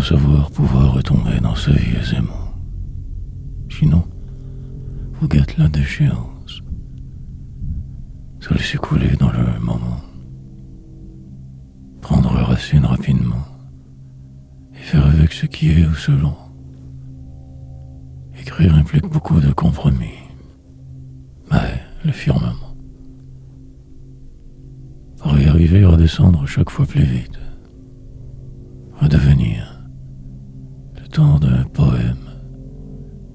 savoir pouvoir retomber dans sa vie aisément. Sinon, vous guette la déchéance. Se laisser couler dans le moment. Prendre racine rapidement. Et faire avec ce qui est ou selon. Écrire implique beaucoup de compromis. Mais le firmament. Pour y arriver, redescendre chaque fois plus vite. Redevenir le temps d'un poème,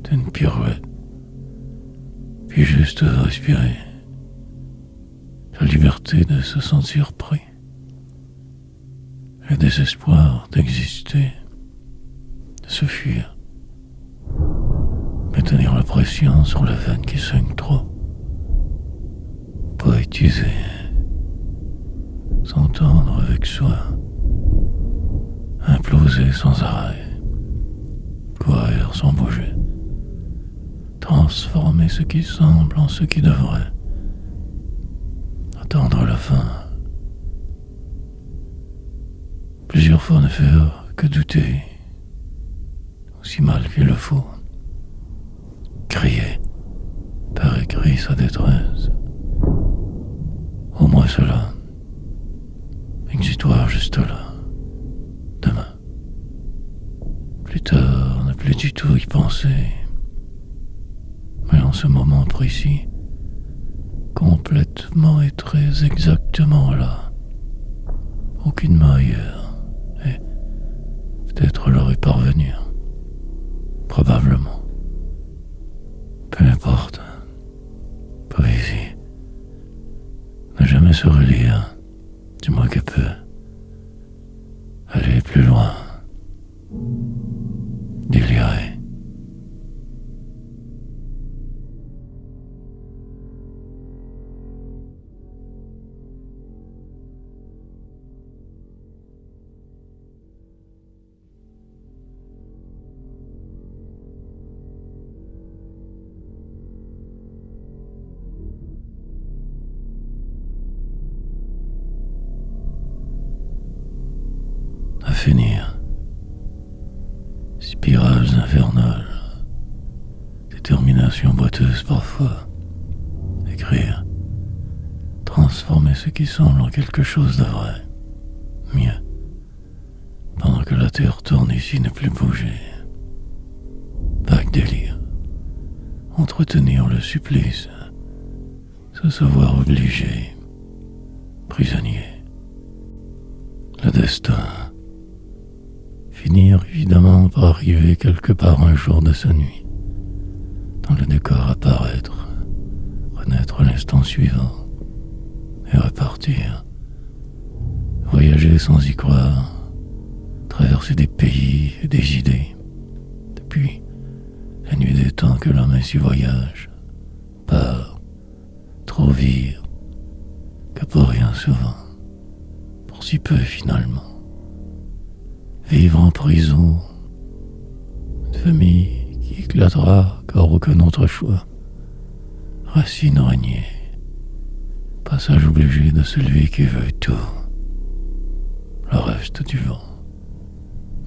d'une pirouette, puis juste respirer, la liberté de se sentir pris, le désespoir d'exister, de se fuir, mais tenir la pression sur la veine qui saigne trop, poétiser, s'entendre avec soi, imploser sans arrêt, courir sans bouger, transformer ce qui semble en ce qui devrait, attendre la fin. Plusieurs fois ne faire que douter, aussi mal qu'il le faut, crier par écrit sa détresse, au moins cela, exutoire juste là. Demain. Plus tard, ne plus du tout y penser. Mais en ce moment précis, complètement et très exactement là. Aucunement ailleurs. Et peut-être leur y parvenir. Probablement. Peu importe. Poésie. Ne jamais se relire, du moins que peu. Aller plus loin. Délirer. À finir. Spirales infernales. Détermination boiteuse parfois. Écrire. Transformer ce qui semble en quelque chose de vrai. Mieux. Pendant que la terre tourne ici ne plus bouger. Vague délire. Entretenir le supplice. Se savoir obligé. Prisonnier. Le destin. Finir évidemment par arriver quelque part un jour de sa nuit. Dans le décor apparaître. Renaître l'instant suivant. Et repartir. Voyager sans y croire. Traverser des pays et des idées. Depuis la nuit des temps que l'homme ainsi voyage. Part. Trop vivre. Que pour rien souvent. Pour si peu finalement. Vivre en prison. Une famille qui éclatera car aucun autre choix. Racine régnée. Passage obligé de celui qui veut tout. Le reste du vent.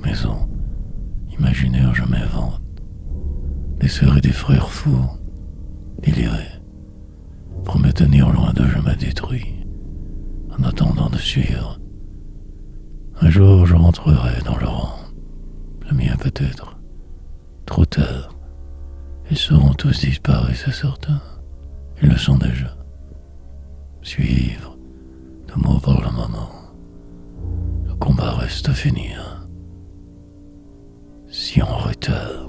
Maison. Imaginaire je m'invente. Des sœurs et des frères fous. Délirés. Pour me tenir loin de je me détruis. En attendant de suivre. Un jour, je rentrerai dans le rang. Le mien peut-être. Trop tard. Ils seront tous disparus, c'est certain. Ils le sont déjà. Suivre. De mots pour le moment. Le combat reste à finir. Si on retarde.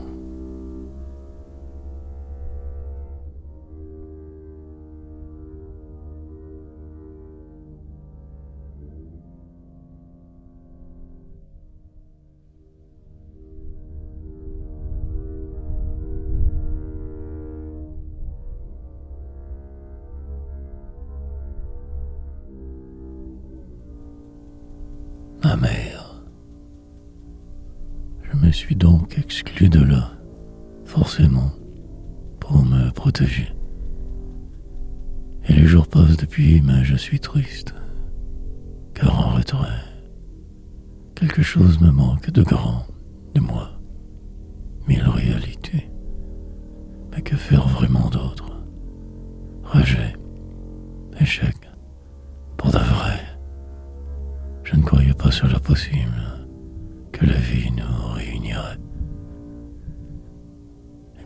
Ma mère. Je me suis donc exclu de là, forcément, pour me protéger. Et les jours passent depuis, mais je suis triste, car en retrait, quelque chose me manque de grand,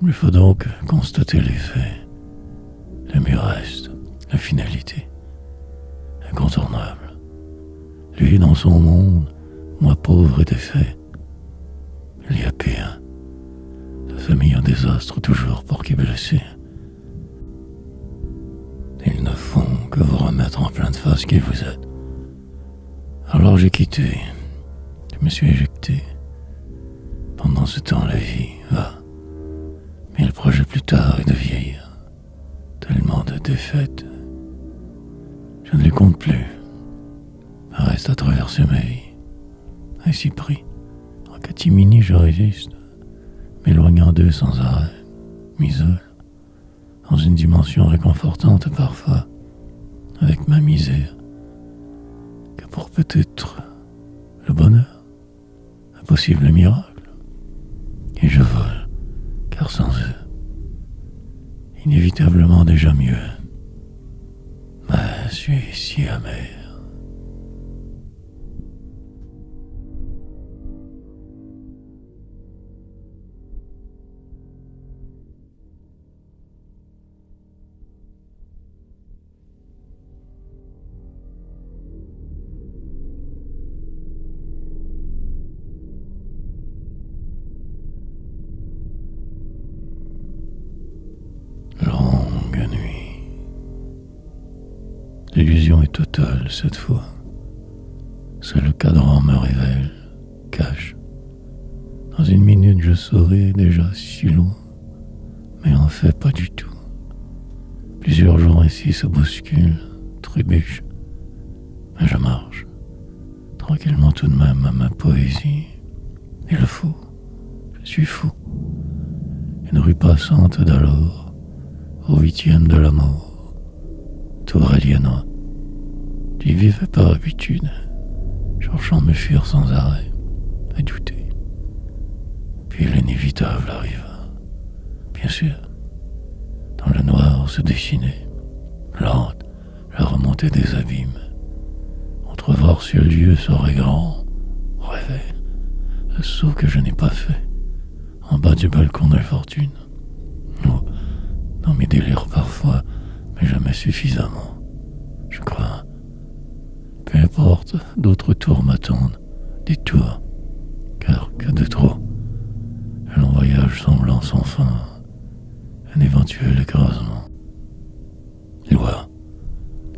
Il me faut donc constater les faits. Le mieux reste la finalité, incontournable. Lui dans son monde, moi pauvre et défait. Il y a pire. La famille un désastre toujours pour qui blesser. Ils ne font que vous remettre en pleine face qui vous êtes. Alors j'ai quitté. Je me suis éjecté. Pendant ce temps, la vie va. Mais le projet plus tard est de vieillir. Tellement de défaites. Je ne les compte plus. Il reste à traverser ma vie. Ainsi pris. En catimini, je résiste. M'éloignant d'eux sans arrêt. M'isole. Dans une dimension réconfortante parfois. Avec ma misère. Que pour peut-être le bonheur. Un possible miracle. Et je vole. Car sans eux, inévitablement déjà mieux. Mais je suis si amer. Longue nuit. L'illusion est totale cette fois. Seul le cadran me révèle, cache. Dans une minute je serai déjà si loin, mais en fait pas du tout. Plusieurs jours ici se bousculent, trébuchent, mais je marche, tranquillement tout de même à ma poésie. Il le faut, je suis fou. Une rue passante d'alors, au 8e de la mort, tour aliénant. J'y vivais par habitude, cherchant à me fuir sans arrêt, à douter. Puis l'inévitable arriva. Bien sûr, dans le noir se dessinait, lente, la remontée des abîmes. Entrevoir si le lieu serait grand, rêver, le saut que je n'ai pas fait, en bas du balcon de fortune. Oh, dans mes délires parfois, mais jamais suffisamment, je crois. Peu importe, d'autres tours m'attendent, des tours, car que de trop. Un long voyage semblant sans fin, un éventuel écrasement. Loi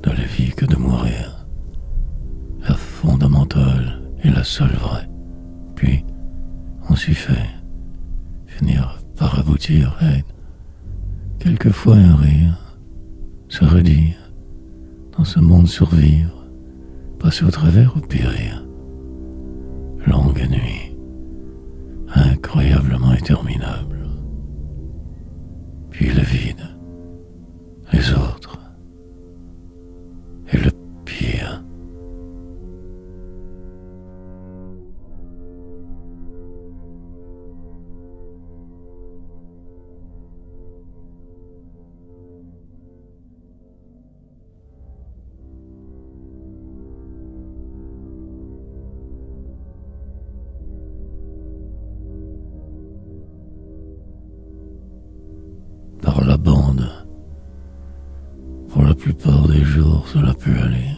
de la vie que de mourir, la fondamentale est la seule vraie. Puis, on s'y fait, finir par aboutir à quelquefois un rire, se redire, dans ce monde survivre, passer au travers ou périr. Longue nuit, incroyablement interminable. Puis le vide, les autres, et le pire. Par la bande. Pour la plupart des jours, cela peut aller.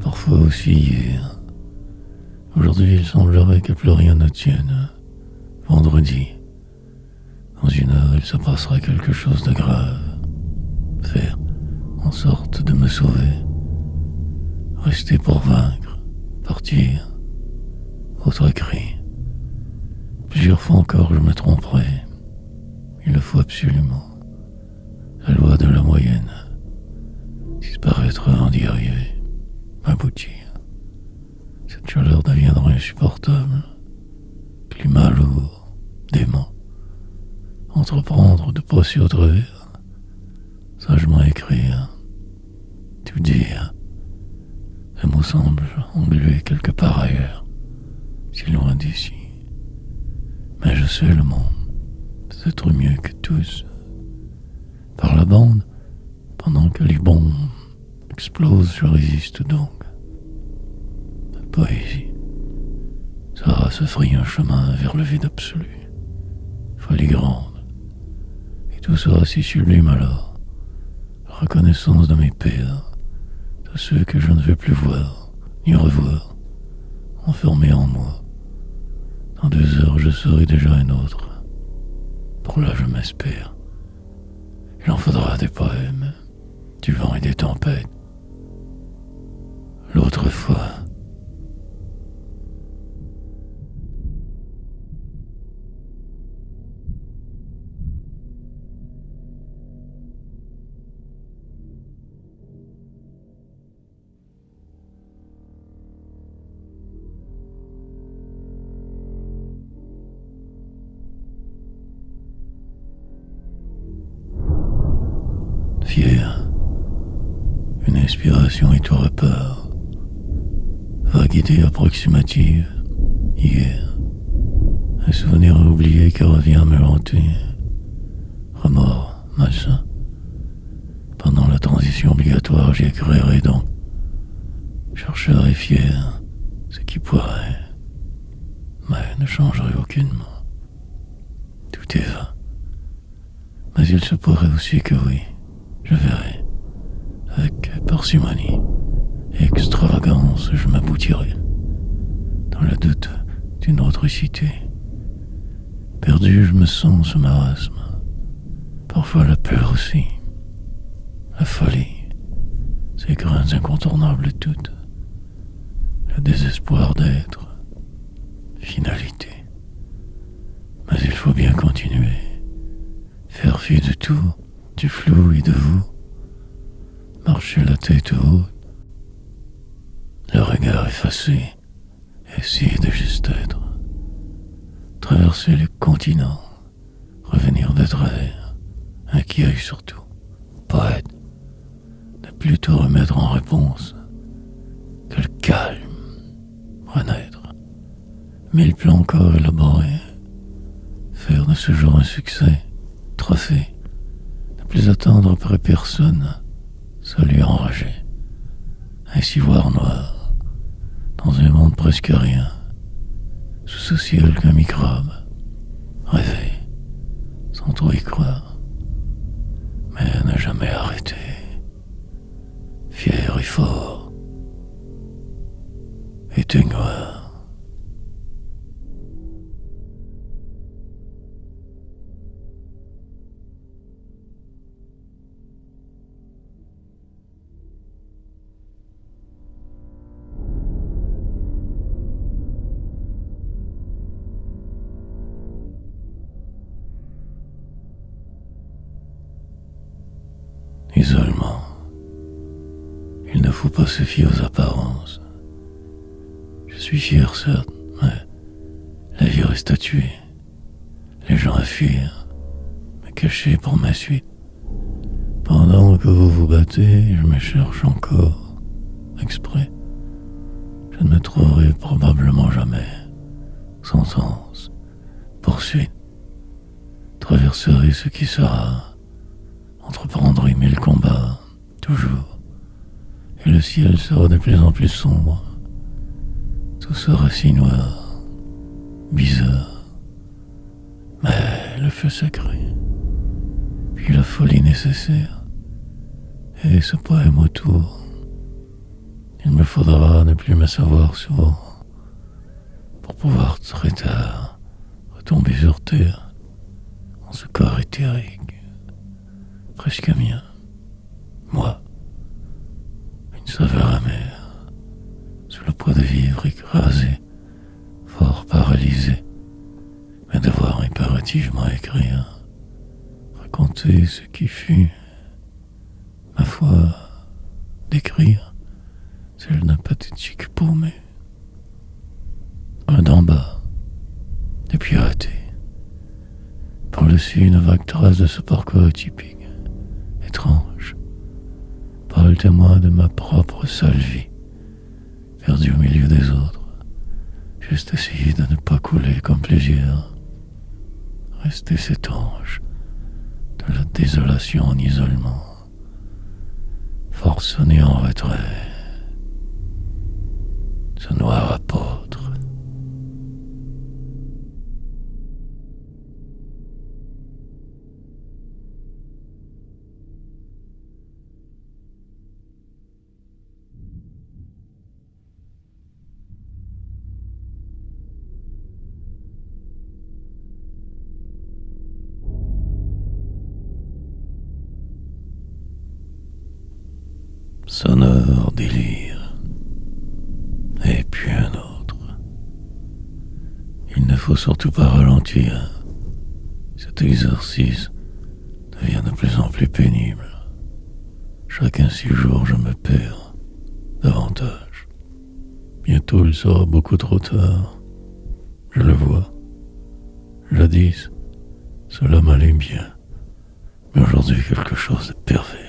Parfois aussi hier. Aujourd'hui, il semblerait que plus rien ne tienne. Vendredi. Dans une heure, il se passera quelque chose de grave. Faire en sorte de me sauver. Rester pour vaincre. Partir. Autre cri. Plusieurs fois encore, je me tromperai. Il le faut absolument. La loi de la moyenne. Disparaître avant d'y arriver. Aboutir. Cette chaleur deviendra insupportable. Climat lourd. Dément. Entreprendre de passer au travers. Sagement écrire. Tout dire. Le mot semble englué quelque part ailleurs. Si loin d'ici. Mais je sais le monde. Peut-être mieux que tous. Par la bande, pendant que les bombes explosent, je résiste donc. La poésie, ça se fraye un chemin vers le vide absolu. Folie grande, Tout sera si sublime alors. La reconnaissance de mes pères, de ceux que je ne veux plus voir, ni revoir, enfermés en moi. Dans 2 heures, je serai déjà un autre. Pour là, je m'espère. Il en faudra des poèmes, du vent et des tempêtes. L'autre fois, fier, une inspiration et tout repart. Vague idée approximative, hier, un souvenir oublié qui revient me hanter. Remords, malsain. Pendant la transition obligatoire, j'y écrirai donc. Chercheur et fier, ce qui pourrait, mais ne changerait aucunement. Tout est vain. Mais il se pourrait aussi que oui, je verrai. Avec parcimonie et extravagance, je m'aboutirai. Dans le doute d'une autre cité. Perdu, je me sens ce marasme. Parfois la peur aussi. La folie, ces grains incontournables toutes. Le désespoir d'être. Finalité. Mais il faut bien continuer. Faire fi de tout, du flou et de vous. Marcher la tête haute. Le regard effacé. Essayer de juste être. Traverser les continents. Revenir de travers. Inquiet surtout. Poète. Ne plus tout remettre en réponse. Que le calme. Renaître. 1000 plans encore élaborés. Faire de ce jour un succès. Trophée. Ne plus attendre après personne. Salut enragé. Ainsi voir noir. Dans un monde presque rien. Sous ce ciel qu'un microbe. Rêver. Sans trop y croire. Mais ne jamais arrêter. Fier et fort. Éteignoir. Isolement. Il ne faut pas se fier aux apparences. Je suis fier, certes, mais la vie reste à tuer. Les gens à fuir, me cacher pour ma suite. Pendant que vous vous battez, je me cherche encore, exprès. Je ne me trouverai probablement jamais. Sentence, poursuite. Traverserai ce qui sera. Entreprendrai 1000 combats, toujours. Et le ciel sera de plus en plus sombre. Tout sera si noir, bizarre. Mais le feu sacré, puis la folie nécessaire, et ce poème autour. Il me faudra ne plus me savoir sourd, pour pouvoir très tard retomber sur terre, en ce corps éthérique, presque mien. Moi, une saveur amère, sous le poids de vivre écrasé, fort paralysé, mais devoir impérativement écrire, raconter ce qui fut, ma foi, d'écrire, celle d'un pathétique paumé, un d'en bas, des piratés, par-dessus une vague trace de ce parcours atypique, étrange, pas le témoin de ma propre seule vie, perdu au milieu des autres, juste essayer de ne pas couler comme plusieurs, rester cet ange de la désolation en isolement, forcené en retrait, ce noir apôtre. sonore délire, et puis un autre. Il ne faut surtout pas ralentir. Cet exercice devient de plus en plus pénible. Chaque 6 jours, je me perds davantage. Bientôt, il sera beaucoup trop tard. Je le vois. Jadis, cela m'allait bien. Mais aujourd'hui, quelque chose de pervers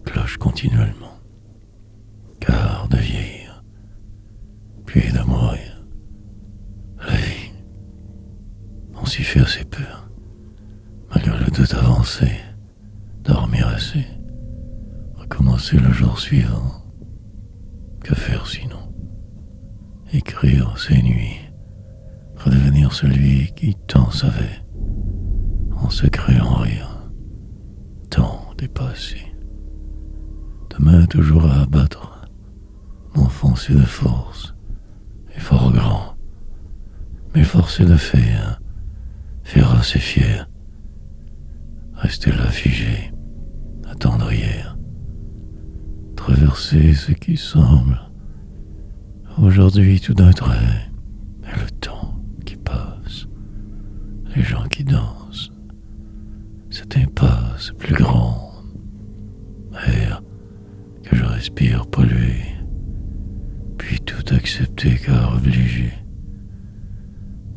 cloche continuellement. Car de vieillir, puis de mourir, la vie, on s'y fait assez peur. Malgré le doute avancé, dormir assez, recommencer le jour suivant. Que faire sinon? Écrire ses nuits, redevenir celui qui tant savait, en secret en rien, tant dépassé. Demain toujours à abattre, m'enfoncer de force, et fort grand, mais forcé de faire assez fier, rester là figé, attendre hier, traverser ce qui semble aujourd'hui tout d'un trait, et le temps qui passe, les gens qui dansent, cette impasse plus grande, air que je respire pollué, puis tout accepter car obligé,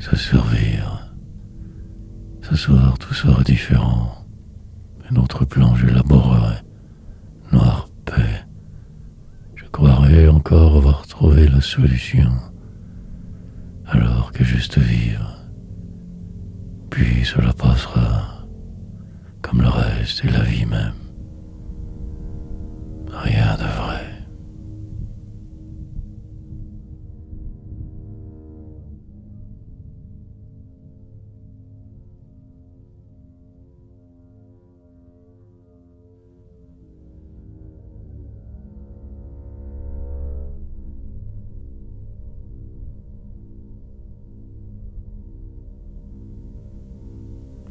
se servir, ce soir tout sera différent, un autre plan j'élaborerai, noire paix, je croirais encore avoir trouvé la solution, alors que juste vivre, puis cela passera, comme le reste et la vie même. Rien de vrai.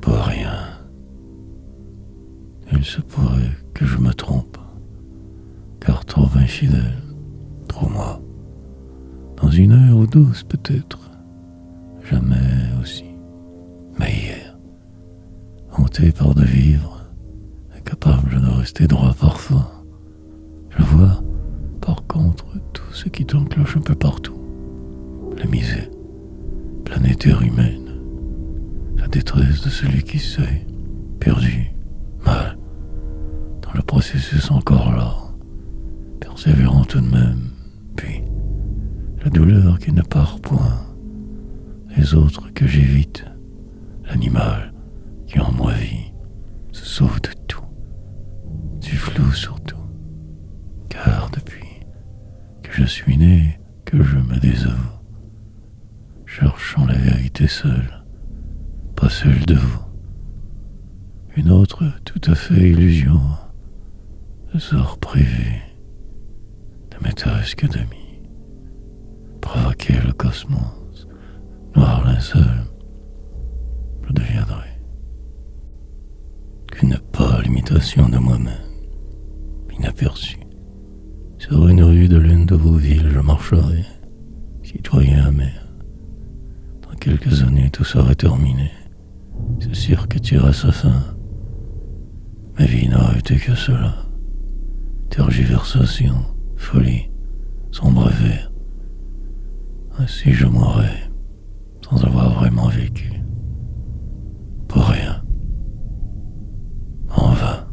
Pas rien. Il se pourrait que je me trompe, car trop infidèle, trop moi. Dans une heure ou 12 peut-être, jamais aussi. Mais hier, hanté par de vivre, incapable de rester droit parfois, je vois, par contre, tout ce qui t'encloche un peu partout. La misère, planétaire humaine, la détresse de celui qui sait, perdu, mal, dans le processus encore là, persévérant tout de même, puis la douleur qui ne part point, les autres que j'évite, l'animal qui en moi vit, se sauve de tout, du flou surtout, car depuis que je suis né, que je me désavoue, cherchant la vérité seule, pas celle de vous, une autre tout à fait illusion, de sort privé, de maîtresse que demi, provoquer le cosmos, noir linceul, je deviendrai qu'une pâle imitation de moi-même, inaperçue. Sur une rue de l'une de vos villes, je marcherai, citoyen amer. Dans quelques années, tout sera terminé. Ce cirque tire à sa fin. Ma vie n'aura été que cela. Tergiversation, folie, sombre vert. Ainsi je mourrai, sans avoir vraiment vécu. Pour rien. En vain.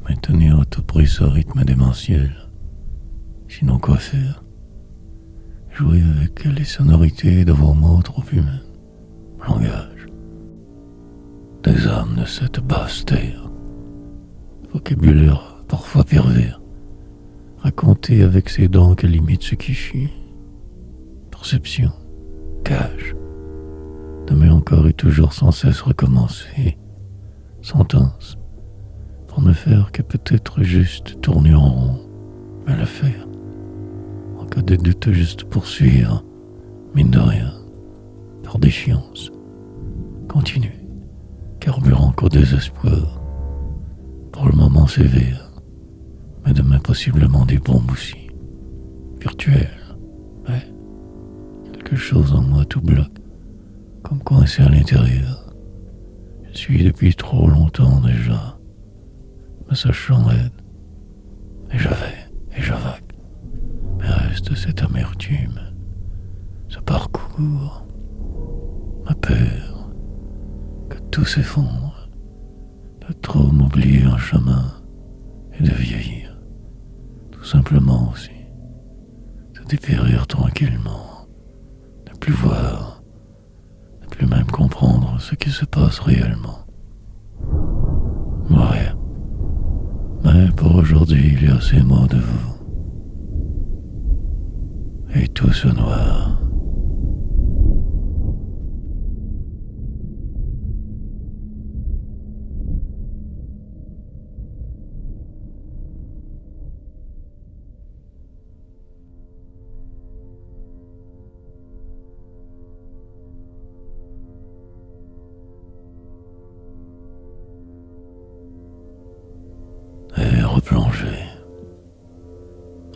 Maintenir à tout prix ce rythme démentiel. Sinon quoi faire? Jouer avec les sonorités de vos mots trop humains. Langage. Des âmes de cette basse terre. Vocabulaire parfois pervers. Raconter avec ses dents que limite ce qui fut. Perception. cache, demain encore et toujours sans cesse recommencer, sentence, pour ne faire que peut-être juste tourner en rond, mais le faire, en cas de doute juste poursuivre, mine de rien, par défiance, continuer, carburant qu'au désespoir, pour le moment sévère, mais demain possiblement des bombes aussi, virtuelles, ouais, quelque chose en moi tout bloque, comme coincé à l'intérieur. Je suis depuis trop longtemps déjà, me sachant aide, et j'avais, mais reste cette amertume, ce parcours, ma peur, que tout s'effondre, de trop m'oublier en chemin, et de vieillir, tout simplement aussi, de dépérir tranquillement, ne plus voir, ne plus même comprendre ce qui se passe réellement. Mourir. Mais pour aujourd'hui, il y a ces mots de vous. Et tout ce noir. Et replongé,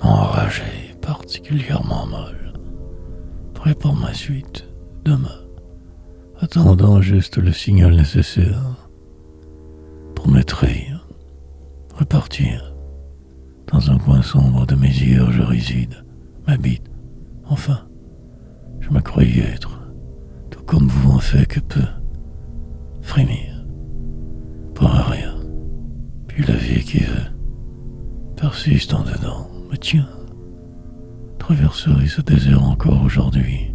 enragé, particulièrement molle, prêt pour ma suite, demain, attendant juste le signal nécessaire pour me trahir, repartir, dans un coin sombre de mes yeux je réside, m'habite, enfin, je me croyais être, tout comme vous en fait que peu, frémir, pour un rien. Puis la vie qui veut, persiste en dedans, me tient. Traverserai ce désert encore aujourd'hui,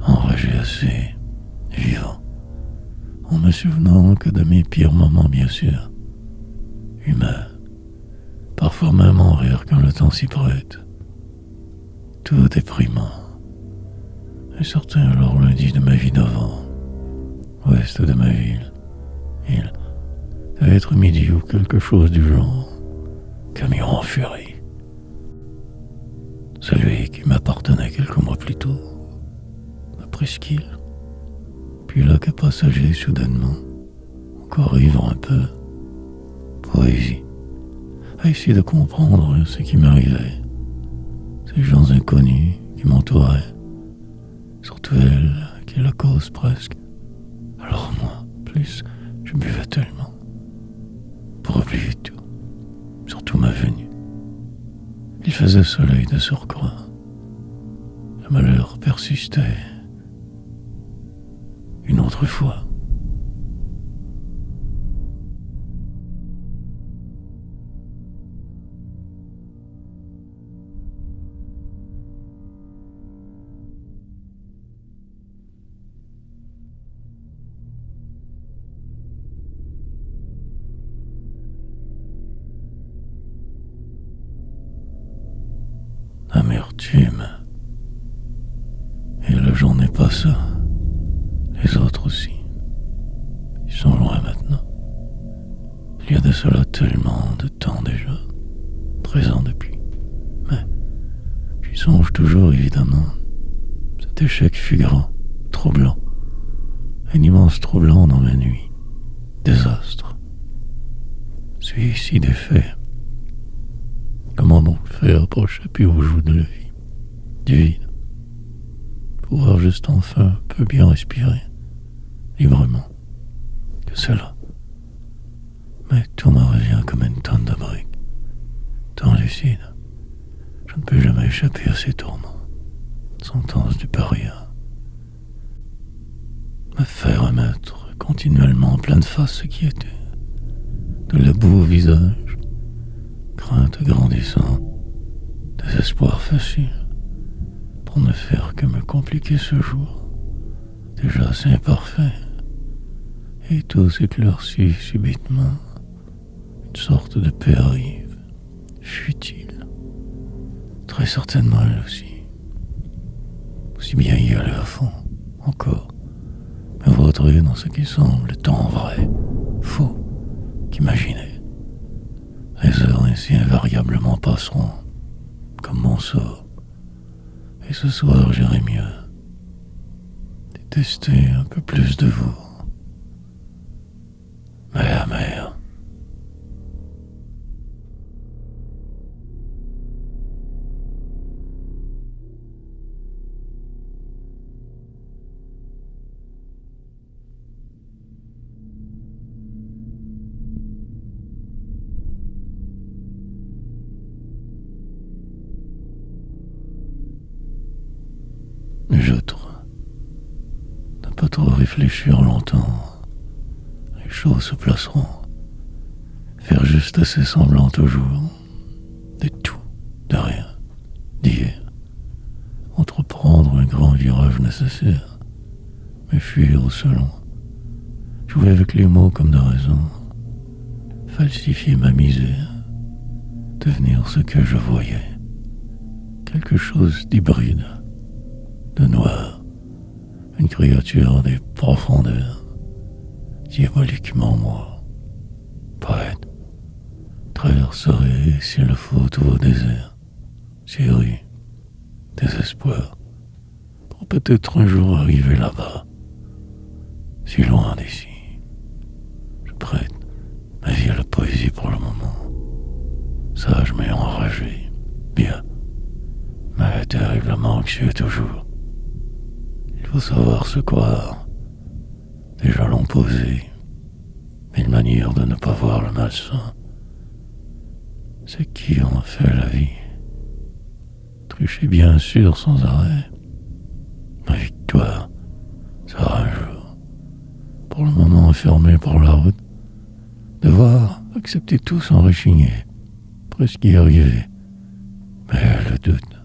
enragé assez, vivant, en me souvenant que de mes pires moments bien sûr, humains, parfois même en rire quand le temps s'y prête, tout déprimant, et certain alors lundi de ma vie d'avant, ouest de ma ville, il devait être midi ou quelque chose du genre, camion en furie. Celui qui m'appartenait quelques mois plus tôt, ma presqu'île, puis là que passager soudainement, encore ivre un peu, poésie, à essayer de comprendre ce qui m'arrivait, ces gens inconnus qui m'entouraient, surtout elle qui est la cause presque, alors moi, plus je buvais tellement, pour oublier tout, surtout ma venue. Il faisait soleil de surcroît. Le malheur persistait. Une autre fois. Amertume. Et la journée passa. Les autres aussi. Ils sont loin maintenant. Il y a de cela tellement de temps déjà. 13 ans depuis. Mais j'y songe toujours évidemment. Cet échec fut grand, troublant. Un immense troublant dans ma nuit. Désastre. Suicide est fait. Comment donc faire pour échapper aux joues de la vie, du vide, pouvoir juste enfin un peu bien respirer, librement, que cela. Mais tout me revient comme une tonne de briques, tant lucide. Je ne peux jamais échapper à ces tourments, sentence du paria. Me faire remettre continuellement en pleine face ce qui était, de la boue au visage, crainte grandissante, désespoir facile, pour ne faire que me compliquer ce jour, déjà assez imparfait, et tout s'éclaircit subitement, une sorte de paix arrive, futile, très certainement elle aussi si bien y aller à fond, encore, me vaudrait dans ce qui semble tant vrai, faux, qu'imaginé. Les heures ainsi invariablement passeront, comme mon sort, et ce soir j'irai mieux, détester un peu plus de vous, mais amer. J'autre, ne pas trop réfléchir longtemps, les choses se placeront, faire juste assez semblant toujours, de tout, de rien, d'hier, entreprendre un grand virage nécessaire, me fuir au selon, jouer avec les mots comme de raison, falsifier ma misère, devenir ce que je voyais, quelque chose d'hybride, de noir, une créature des profondeurs, diaboliquement moi, poète, traverserai s'il le faut tous vos déserts, séries, désespoir, pour peut-être un jour arriver là-bas, si loin d'ici. Je prête ma vie à la poésie pour le moment, sage mais enragé, bien, mais terriblement anxieux toujours. Il faut savoir se croire, des jalons posés, mille manières de ne pas voir le malsain. C'est qui en fait la vie. Tricher bien sûr sans arrêt. Ma victoire sera un jour, pour le moment enfermé par la route, devoir accepter tout sans rechigner, presque y arriver. Mais le doute,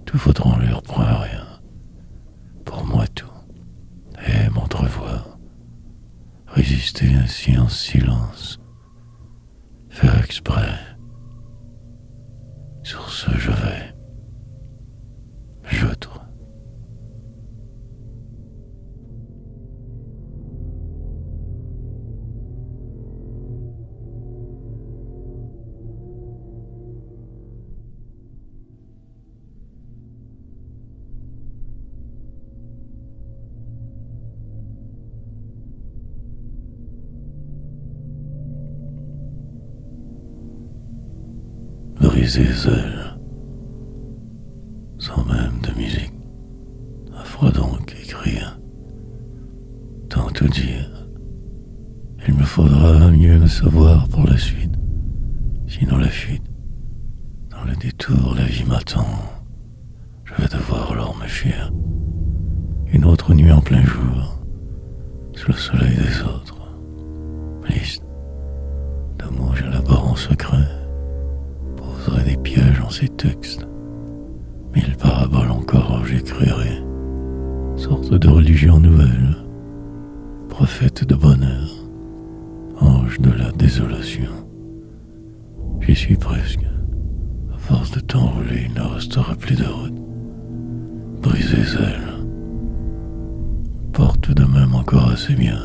tout faudra en leur point rien. Pour moi tout, et m'entrevoir, résister ainsi en silence, faire exprès. Sur ce je vais, j'autre. Briser les ailes, sans même de musique, à froid donc écrire, tant tout dire. Il me faudra mieux me savoir pour la suite, sinon la fuite. Dans le détour, la vie m'attend. Je vais devoir alors me fuir. Une autre nuit en plein jour, sous le soleil des autres. Liste de mots j'élabore en secret, poserai des pièges en ces textes. Mille paraboles encore j'écrirai, sorte de religion nouvelle, prophète de bonheur, ange de la désolation. J'y suis presque. À force de t'enrouler, il ne restera plus de route. Briser les ailes, porte de même encore assez bien.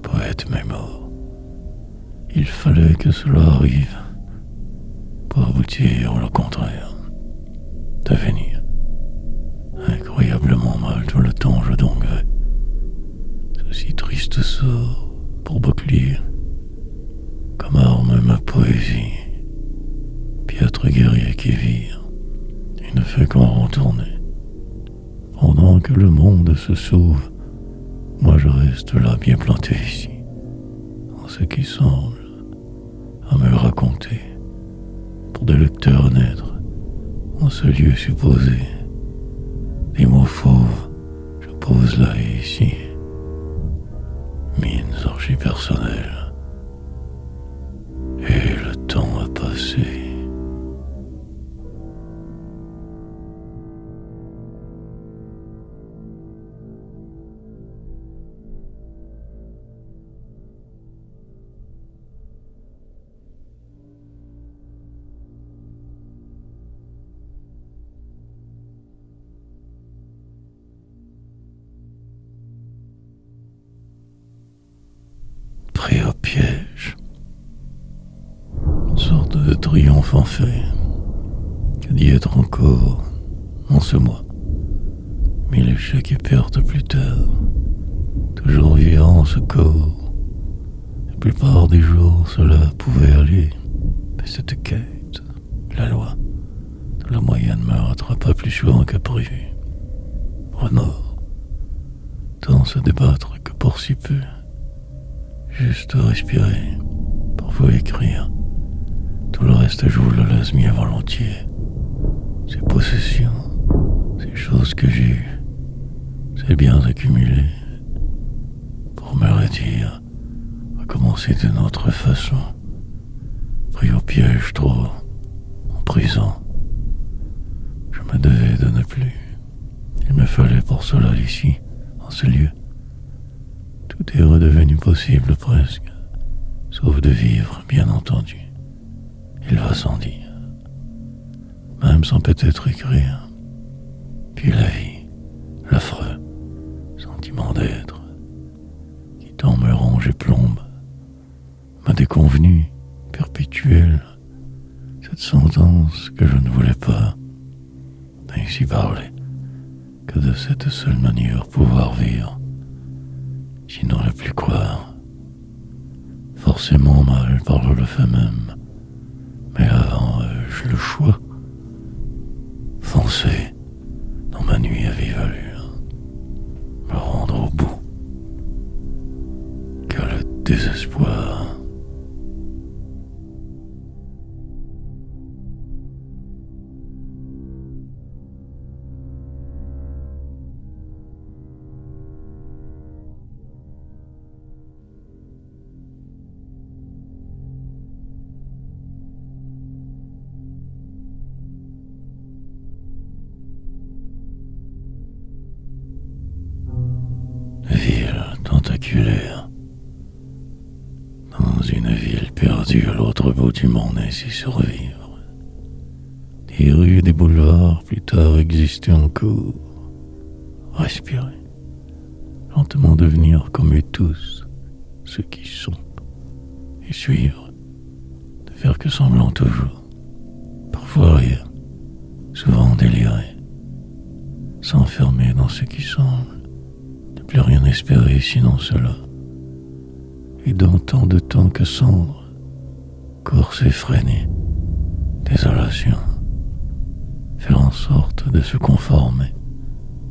Poète mais mort. Il fallait que cela arrive pour aboutir au contraire, devenir. Incroyablement mal tout le temps je donguerai. Ceci triste sort pour bouclier, comme arme ma poésie. Piètre guerrier qui vire, il ne fait qu'en retourner. Pendant que le monde se sauve, moi je reste là bien planté ici, en ce qui semble à me raconter, pour des lecteurs naître, en ce lieu supposé. Des mots fauves, je pose là et ici, mines archi-personnelles, et le temps a passé. de triomphe en fait que d'y être encore en ce mois. Mille échecs et pertes plus tard, toujours vivant en ce corps. La plupart des jours, cela pouvait aller, mais cette quête, la loi de la moyenne me rattrapa plus souvent que prévu. Remords, tant se débattre que pour si peu, juste respirer, parfois écrire. Tout le reste, je vous le laisse bien volontiers. Ces possessions, ces choses que j'ai eues, ces biens accumulés, pour me redire, recommencer d'une autre façon, pris au piège trop, en prison. Je me devais de ne plus. Il me fallait pour cela ici, en ce lieu. Tout est redevenu possible presque, sauf de vivre, bien entendu. Il va sans dire, même sans peut-être écrire. Puis la vie, l'affreux sentiment d'être, qui tant me ronge et plombe, ma déconvenue perpétuelle, cette sentence que je ne voulais pas, ainsi parler, que de cette seule manière pouvoir vivre, sinon ne plus croire. Forcément mal par le fait même, mais avant je le choix. Foncer dans ma nuit à vive allure, me rendre au bout. Quel désespoir! Ville tentaculaire, dans une ville perdue à l'autre bout du monde, ainsi survivre. Des rues, des boulevards, plus tard exister encore. Respirer, lentement devenir comme eux tous, ceux qui sont, et suivre, de faire que semblant toujours, parfois rire, souvent délirer, s'enfermer dans ce qui semble, ne plus rien espérer sinon cela, et dans tant de temps que cendre, corps effréné, désolation, faire en sorte de se conformer,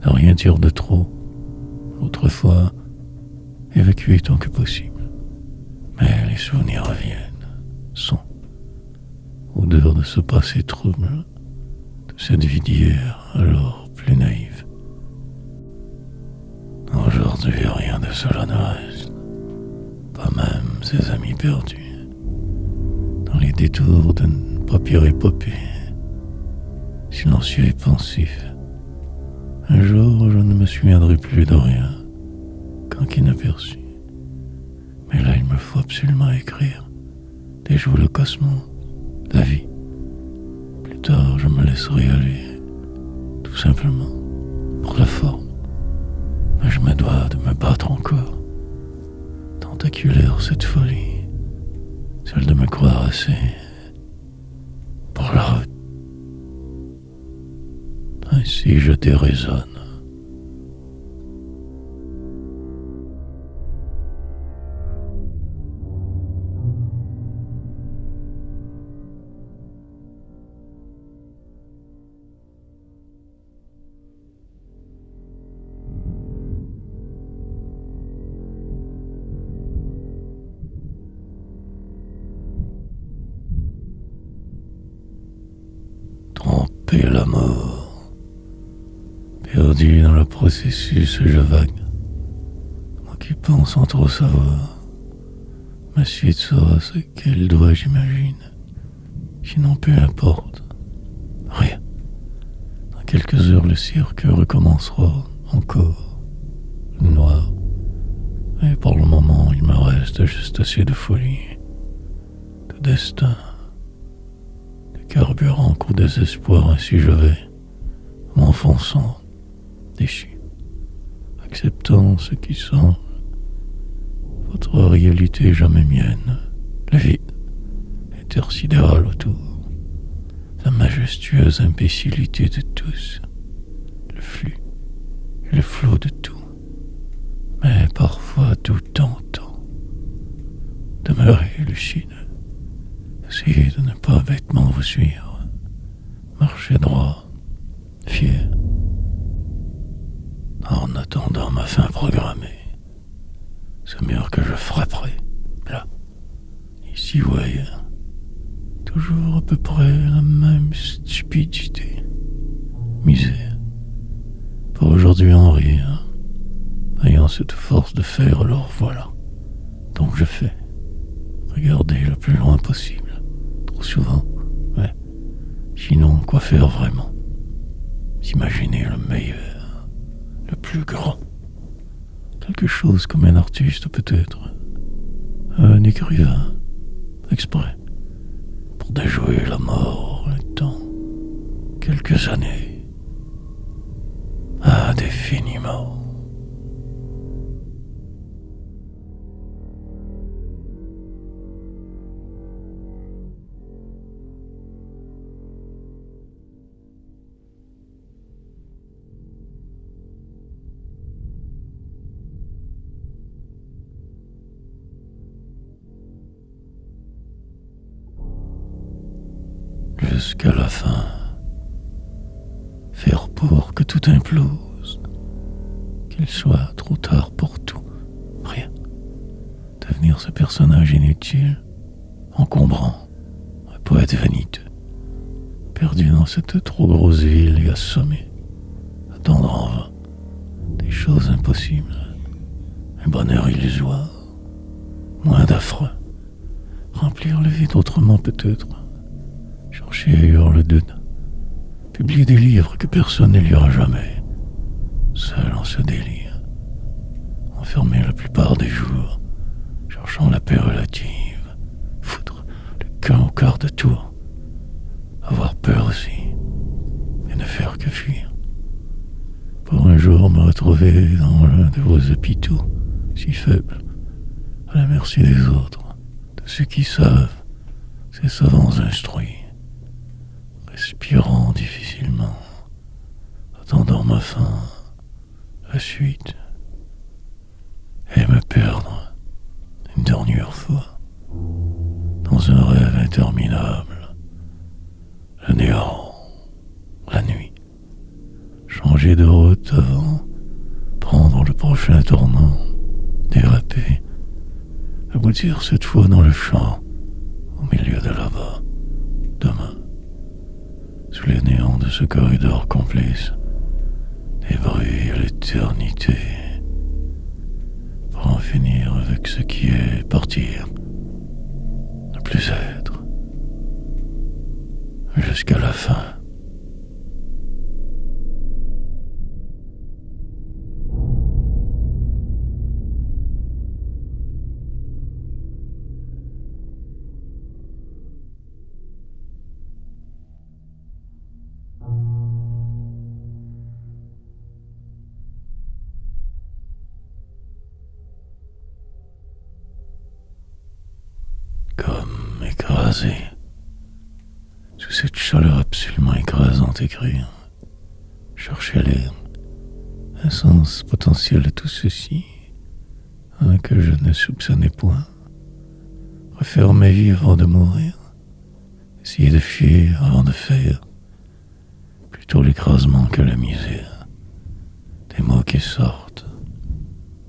de rien dire de trop, autrefois évacuer tant que possible. Mais les souvenirs reviennent, sont, odeur de ce passé trouble, de cette vie d'hier alors plus naïve. Aujourd'hui, rien de cela ne reste, pas même ses amis perdus, dans les détours d'une papier épopée, silencieux et pensif. Un jour, je ne me souviendrai plus de rien, quand inaperçu. Mais là, il me faut absolument écrire, déjouer le cosmos, la vie. Plus tard, je me laisserai aller, tout simplement, pour la forme. Mais je me dois de me battre encore. Tentaculaire cette folie, celle de me croire assez pour la route. Ainsi je déraisonne. Tromper la mort, perdu dans le processus, je vague, m'occupant sans trop savoir. Ma suite sera ce qu'elle doit, j'imagine. Sinon, peu importe. Rien. Dans quelques heures, le cirque recommencera encore. Noir. Et pour le moment, il me reste juste assez de folie, de destin, de carburant qu'au désespoir. Ainsi je vais, m'enfonçant, déchu, acceptant ce qui semble votre réalité jamais mienne, le vide, et caractère sidéral autour, la majestueuse imbécilité de tous, le flux et le flot de tout, mais parfois tout tentant. Demeurez lucide, essayez de ne pas bêtement vous suivre, marchez droit, fier, en attendant ma fin programmée, ce mur que je frapperai, là, ici ou ailleurs, toujours à peu près la même stupidité, misère, pour aujourd'hui en rire, ayant cette force de faire, alors voilà, donc je fais, regardez le plus loin possible, trop souvent, mais sinon quoi faire vraiment, s'imaginer le meilleur, le plus grand, quelque chose comme un artiste peut-être, un écrivain, exprès, pour déjouer la mort, le temps, quelques années, indéfiniment. Jusqu'à la fin, faire pour que tout implose, qu'il soit trop tard pour tout, rien, devenir ce personnage inutile, encombrant, un poète vaniteux, perdu dans cette trop grosse ville et assommé, attendre en vain des choses impossibles, un bonheur illusoire, moins d'affreux, remplir le vide autrement peut-être, chercher ailleurs le doute, publier des livres que personne ne lira jamais, seul en ce délire, enfermé la plupart des jours, cherchant la paix relative, foutre le camp au quart de tour, avoir peur aussi, et ne faire que fuir, pour un jour me retrouver dans l'un de vos hôpitaux, si faible, à la merci des autres, de ceux qui savent, ces savants instruits, respirant difficilement, attendant ma fin, la suite, et me perdre une dernière fois dans un rêve interminable, le néant, la nuit, changer de route avant, prendre le prochain tournant, déraper, aboutir cette fois dans le champ, au milieu de là-bas, demain, sous les néants de ce corridor complice, des bruits à l'éternité, pour en finir avec ce qui est partir, ne plus être, jusqu'à la fin. Comme écrasé, sous cette chaleur absolument écrasante écrire, chercher l'air, un sens potentiel de tout ceci, que je ne soupçonnais point, refaire ma vie avant de mourir, essayer de fuir avant de faire, plutôt l'écrasement que la misère, des mots qui sortent,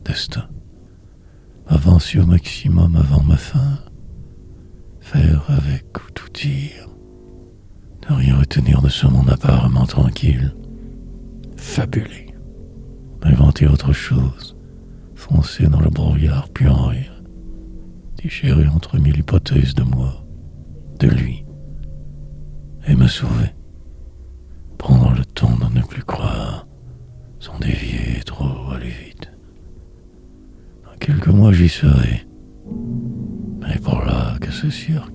destin, avancer au maximum avant ma fin, faire avec ou tout dire, ne rien retenir de ce monde apparemment tranquille, fabuler, inventer autre chose, foncer dans le brouillard puis en rire, déchirer entre mille hypothèses de moi, de lui, et me sauver, prendre le temps de ne plus croire, sans dévier trop, aller vite. Dans quelques mois j'y serai, mais pour là que ce cirque,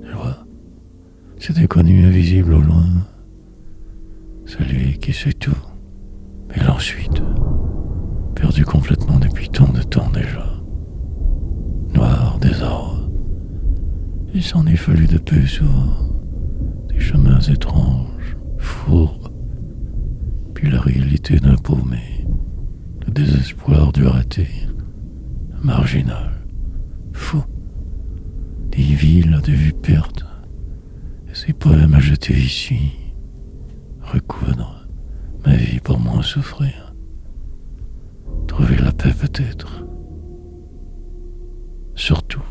je vois, cet inconnu invisible au loin, celui qui sait tout, et l'ensuite, perdu complètement depuis tant de temps déjà, noir désarroi, Il s'en est fallu de peu souvent, des chemins étranges, fourbes, puis la réalité d'un paumé, le désespoir du raté, un marginal, fou, des villes de vue perte, et ces poèmes à jeter ici, recoudre ma vie pour moins souffrir, trouver la paix peut-être, surtout.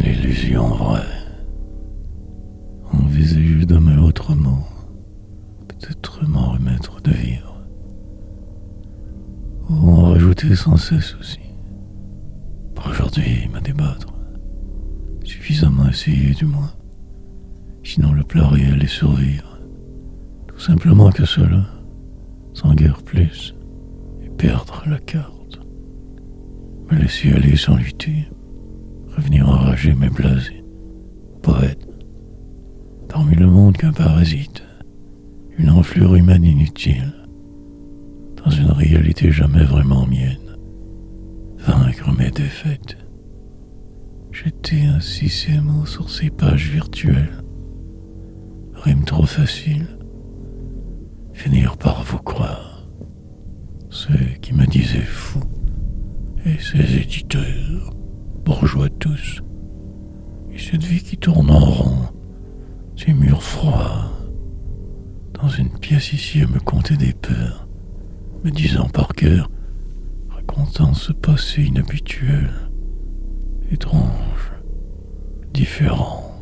L'illusion vraie, envisager demain autrement, peut-être m'en remettre de vivre, ou en rajouter sans cesse aussi. Pour aujourd'hui, me débattre, suffisamment essayer du moins, sinon le plat réel est survivre, tout simplement que cela, sans guère plus, et perdre la carte, me laisser aller sans lutter, revenir enragé mais blasé, poète, parmi le monde qu'un parasite, une enflure humaine inutile, dans une réalité jamais vraiment mienne, vaincre mes défaites, jeter ainsi ces mots sur ces pages virtuelles, rime trop facile, finir par vous croire, ceux qui me disaient fou, et ces éditeurs, bourgeois tous, et cette vie qui tourne en rond, ces murs froids, dans une pièce ici à me conter des peurs, me disant par cœur, racontant ce passé inhabituel, étrange, différent,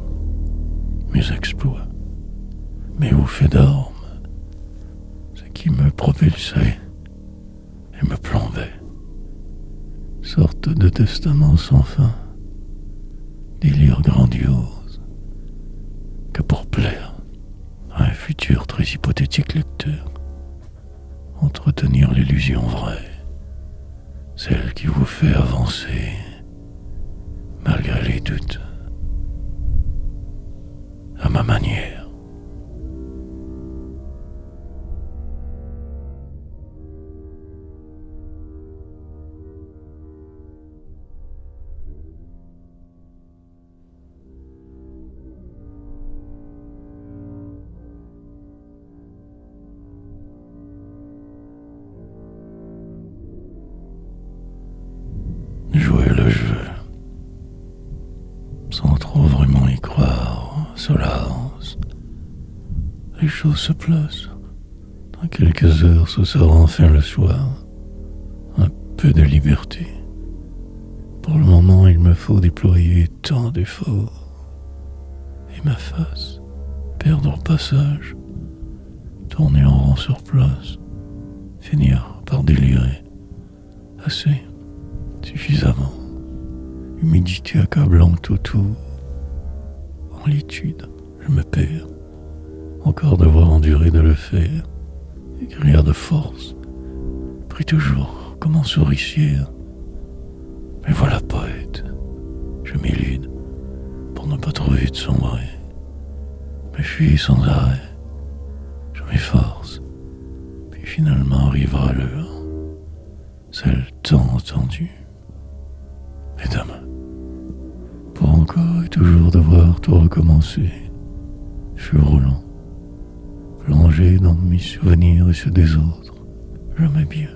mes exploits, mes hauts faits d'armes, ce qui me propulsait et me plombait, sorte de testament sans fin, délire grandiose, que pour plaire à un futur très hypothétique lecteur, entretenir l'illusion vraie, celle qui vous fait avancer malgré les doutes, à ma manière. Jouer le jeu, sans trop vraiment y croire, cela avance. Les choses se placent. Dans quelques heures, ce sera enfin le soir. Un peu de liberté. Pour le moment, il me faut déployer tant d'efforts. Et ma face, perdre au passage, tourner en rond sur place, finir par délirer. Assez, suffisamment. Humidité accablante autour. En litude, je me perds. Encore devoir endurer de le faire. Écrire de force. Pris toujours comme un souricière. Mais voilà poète. Je m'élude pour ne pas trouver de sombrer. Me fuis sans arrêt. Je m'efforce. Puis finalement arrivera l'heure. Celle tant attendue. Et demain, pour encore et toujours devoir tout recommencer, feu roulant, plonger dans mes souvenirs et ceux des autres, jamais bien,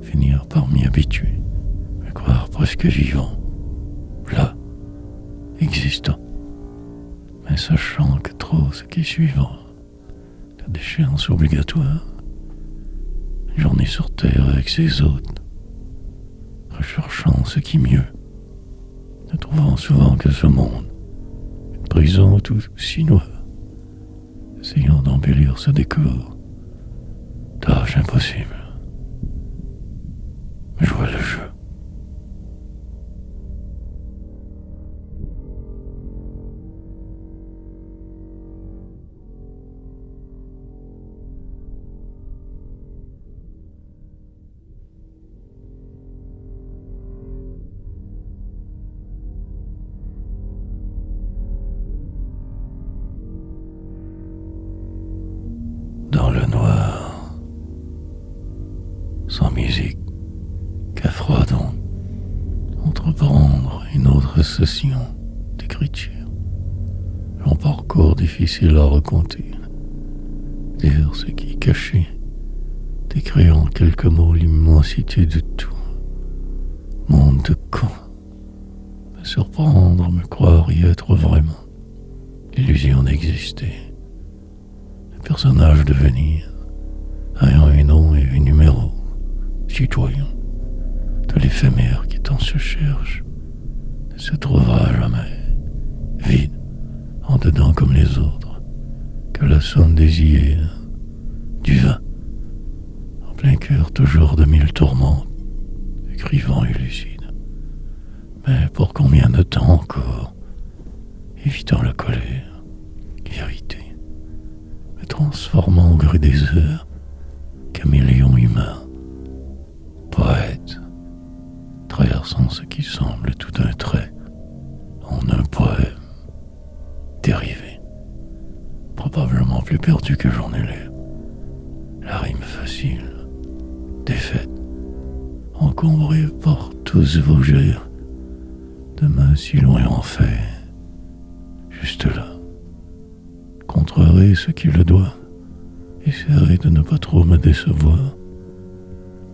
finir par m'y habituer, me croire presque vivant, là, existant, mais sachant que trop ce qui est suivant, la déchéance obligatoire, une journée sur terre avec ses hôtes, recherchant ce qui mieux, ne trouvant souvent que ce monde, une prison tout si noire, essayant d'embellir ce décor, tâche impossible. Jouer le jeu. sans musique, qu'à froid donc, entreprendre une autre session d'écriture. Long parcours difficile à raconter, dire ce qui est caché, décrire en quelques mots l'immensité de tout. Monde de con, me surprendre, me croire y être vraiment, l'illusion d'exister, le personnage devenir, ayant un nom et un numéro, citoyen, de l'éphémère qui tant se cherche, ne se trouvera jamais, vide, en dedans comme les autres, que la somme désirée, du vin, en plein cœur toujours de mille tourmentes, écrivant et lucide. Mais pour combien de temps encore, évitant la colère, irrité, me transformant au gré des heures, caméléon humain, poète, traversant ce qui semble tout un trait, en un poème, dérivé, probablement plus perdu que j'en ai l'air. La rime facile, défaite, encombré par tous vos jets, demain si loin en fait, juste là, contrerai ce qui le doit, essaierai de ne pas trop me décevoir,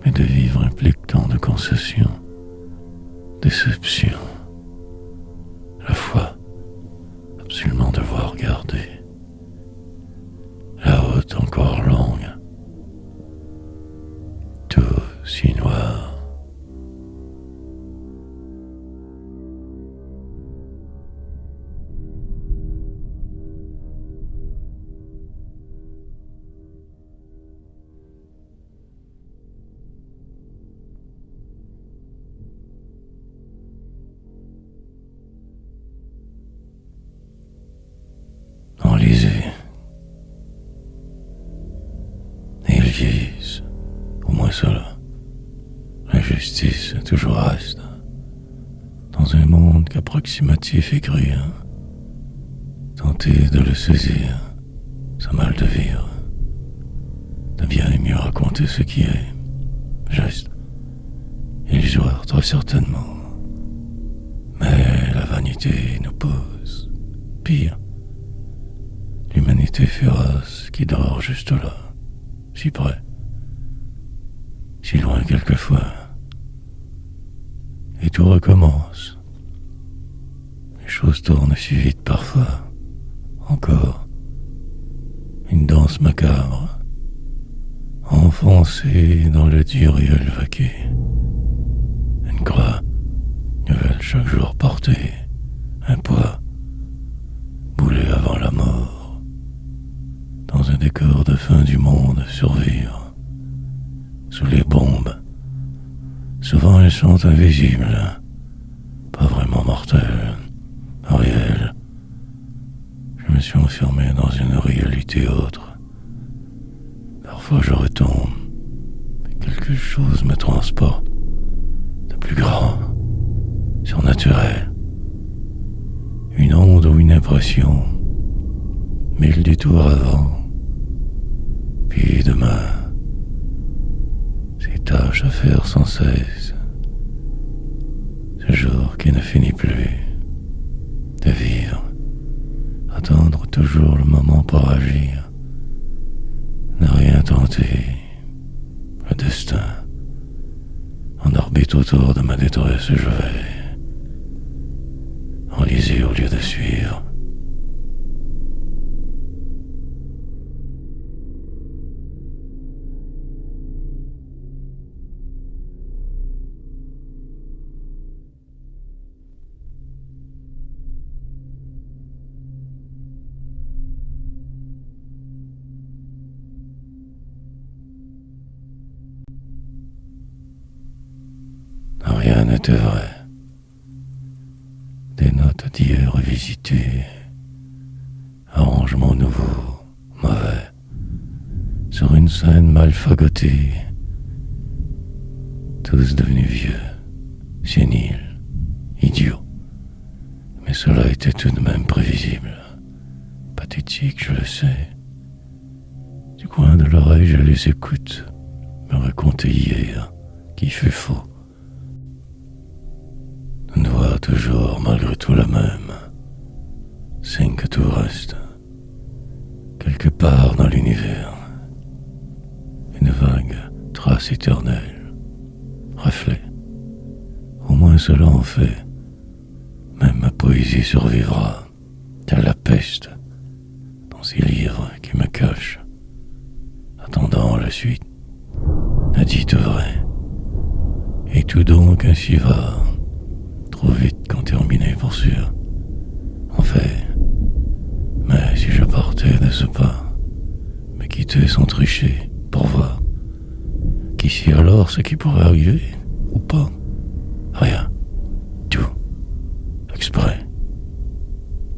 mais de vivre implique tant de concessions, déception, la foi, absolument devoir garder, la route encore longue, tout si noir. Enlisés, et ils vieillissent, au moins cela. La justice toujours reste, dans un monde qu'approximatif et gris, tenter de le saisir, c'est mal de vivre, de bien et mieux raconter ce qui est, juste, illusoire très certainement, mais la vanité nous pose, pire, l'humanité féroce qui dort juste là, si près, si loin quelquefois, et tout recommence. Les choses tournent si vite parfois, encore, une danse macabre, enfoncée dans le dur réel vaqué, une croix, nouvelle chaque jour portée, un poids, boulé avant la mort, dans un décor de fin du monde survivre, sous les bombes. Souvent elles sont invisibles, pas vraiment mortelles, réelles. Je me suis enfermé dans une réalité autre. Parfois je retombe, mais quelque chose me transporte, de plus grand, surnaturel. Une onde ou une impression, mille détours avant, puis demain, ces tâches à faire sans cesse, ce jour qui ne finit plus, de vivre, attendre toujours le moment pour agir, ne rien tenter, le destin, en orbite autour de ma détresse je vais, enlisé au lieu de suivre. Rien n'était vrai. Des notes d'hier revisitées, arrangements nouveaux, mauvais, sur une scène mal fagotée, tous devenus vieux, séniles, idiots. Mais cela était tout de même prévisible, pathétique, je le sais. Du coin de l'oreille, je les écoute, me me racontait hier, qui fut faux. Une voix toujours malgré tout la même, signe que tout reste, quelque part dans l'univers. Une vague trace éternelle, reflet. Au moins cela en fait. Même ma poésie survivra, telle la peste, dans ces livres qui me cachent, attendant la suite. La dite vraie. Et tout donc ainsi va, trop vite qu'en terminer pour sûr. En fait, mais si je partais de ce pas, me quitter sans tricher, pour voir, qu'ici alors ce qui pourrait arriver, ou pas, rien, tout, exprès,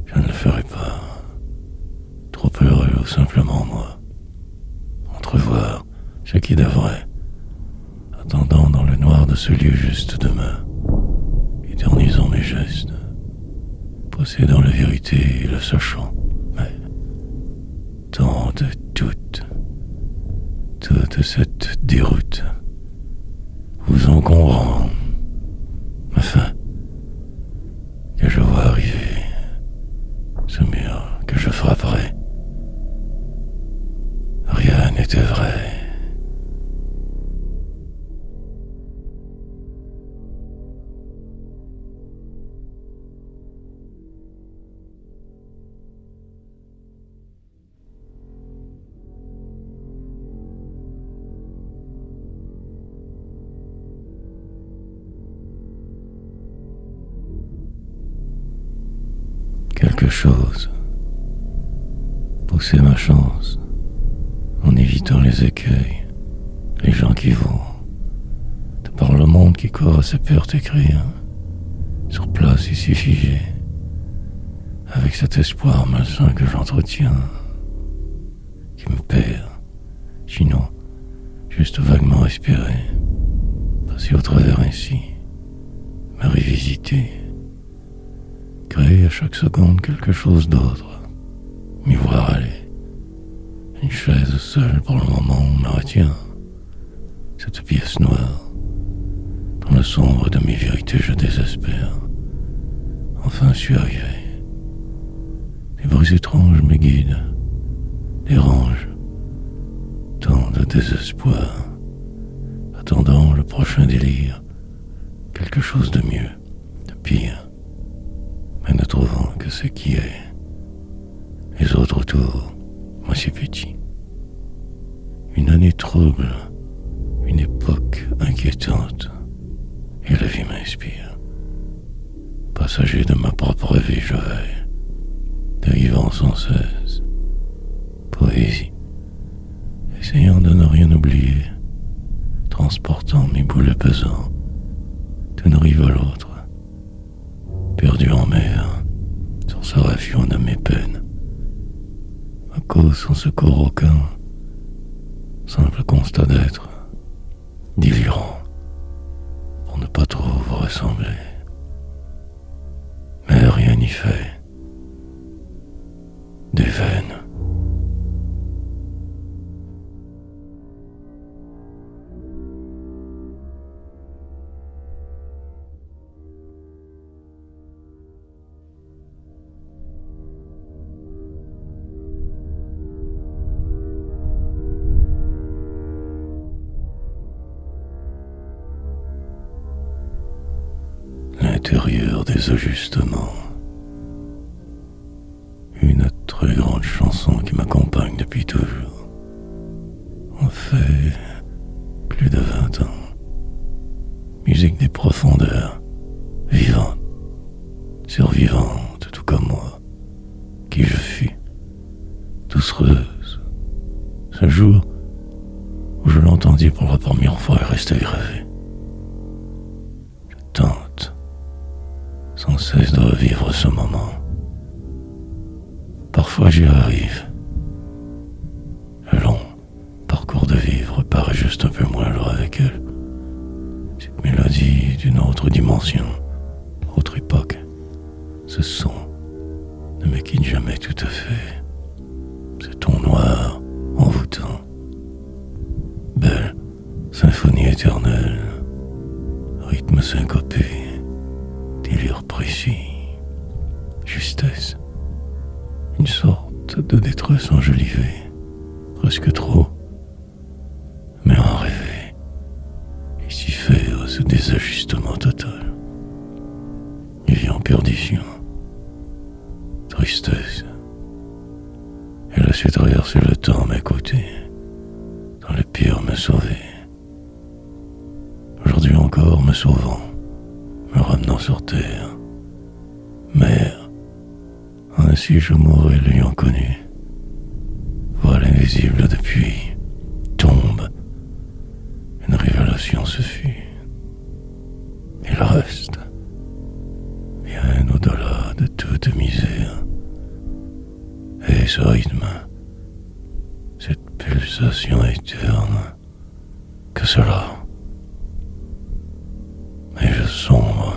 je ne le ferai pas, trop heureux ou simplement moi, entrevoir ce qui devrait, attendant dans le noir de ce lieu juste demain, éternisant mes gestes, possédant la vérité et le sachant, mais tant de toute cette déroute vous encombrant, afin que je vois arriver ce mur que je frapperai. Rien n'était vrai. Quelque chose poussait ma chance en évitant les écueils, les gens qui vont, de par le monde qui court à sa perte écrire, sur place ici figé, avec cet espoir malsain que j'entretiens, qui me perd, sinon juste vaguement respirer, passer au travers ainsi, me revisiter, créer à chaque seconde quelque chose d'autre, m'y voir aller. Une chaise seule pour le moment me retient, cette pièce noire, dans le sombre de mes vérités je désespère. Enfin je suis arrivé. Des bruits étranges me guident, dérangent, tant de désespoir, attendant le prochain délire, quelque chose de mieux, de pire, mais ne trouvant que ce qui est. Les autres autour, moi si petit. Une année trouble, une époque inquiétante, et la vie m'inspire. Passager de ma propre vie je vais, dérivant sans cesse. Poésie, essayant de ne rien oublier, transportant mes boulets pesants d'une rive à l'autre, perdu en mer, sur ce rafion de mes peines. Ma cause sans secours aucun, simple constat d'être, délirant, pour ne pas trop vous ressembler. Mais rien n'y fait. Des veines. L'intérieur des ajustements. Une très grande chanson qui m'accompagne depuis toujours. En fait, plus de 20 ans. Musique des profondeurs, vivante, survivante, tout comme moi, qui je fus, doucereuse. Ce jour où je l'entendis pour la première fois est resté gravé. Je tente sans cesse de revivre ce moment. Parfois j'y arrive. Le long parcours de vivre paraît juste un peu moins lourd avec elle. Cette mélodie d'une autre dimension, autre époque. Ce son ne me quitte jamais tout à fait. Ce ton noir, envoûtant. Belle, symphonie éternelle, rythme syncopé, délire précis, justesse, une sorte de détresse enjolivée, presque trop, mais en rêver, et s'y fait ce désajustement total. Il vit en perdition, tristesse. Elle a su traverser le temps, m'écouter, dans le pire me sauver. Aujourd'hui encore me sauvant, me ramenant sur terre. Mère, ainsi je mourrai l'ayant connu. Voile invisible depuis, tombe, une révélation se fut. Et le reste, bien au-delà de toute misère. Et ce rythme, cette pulsation éterne, que cela. Et je sombre.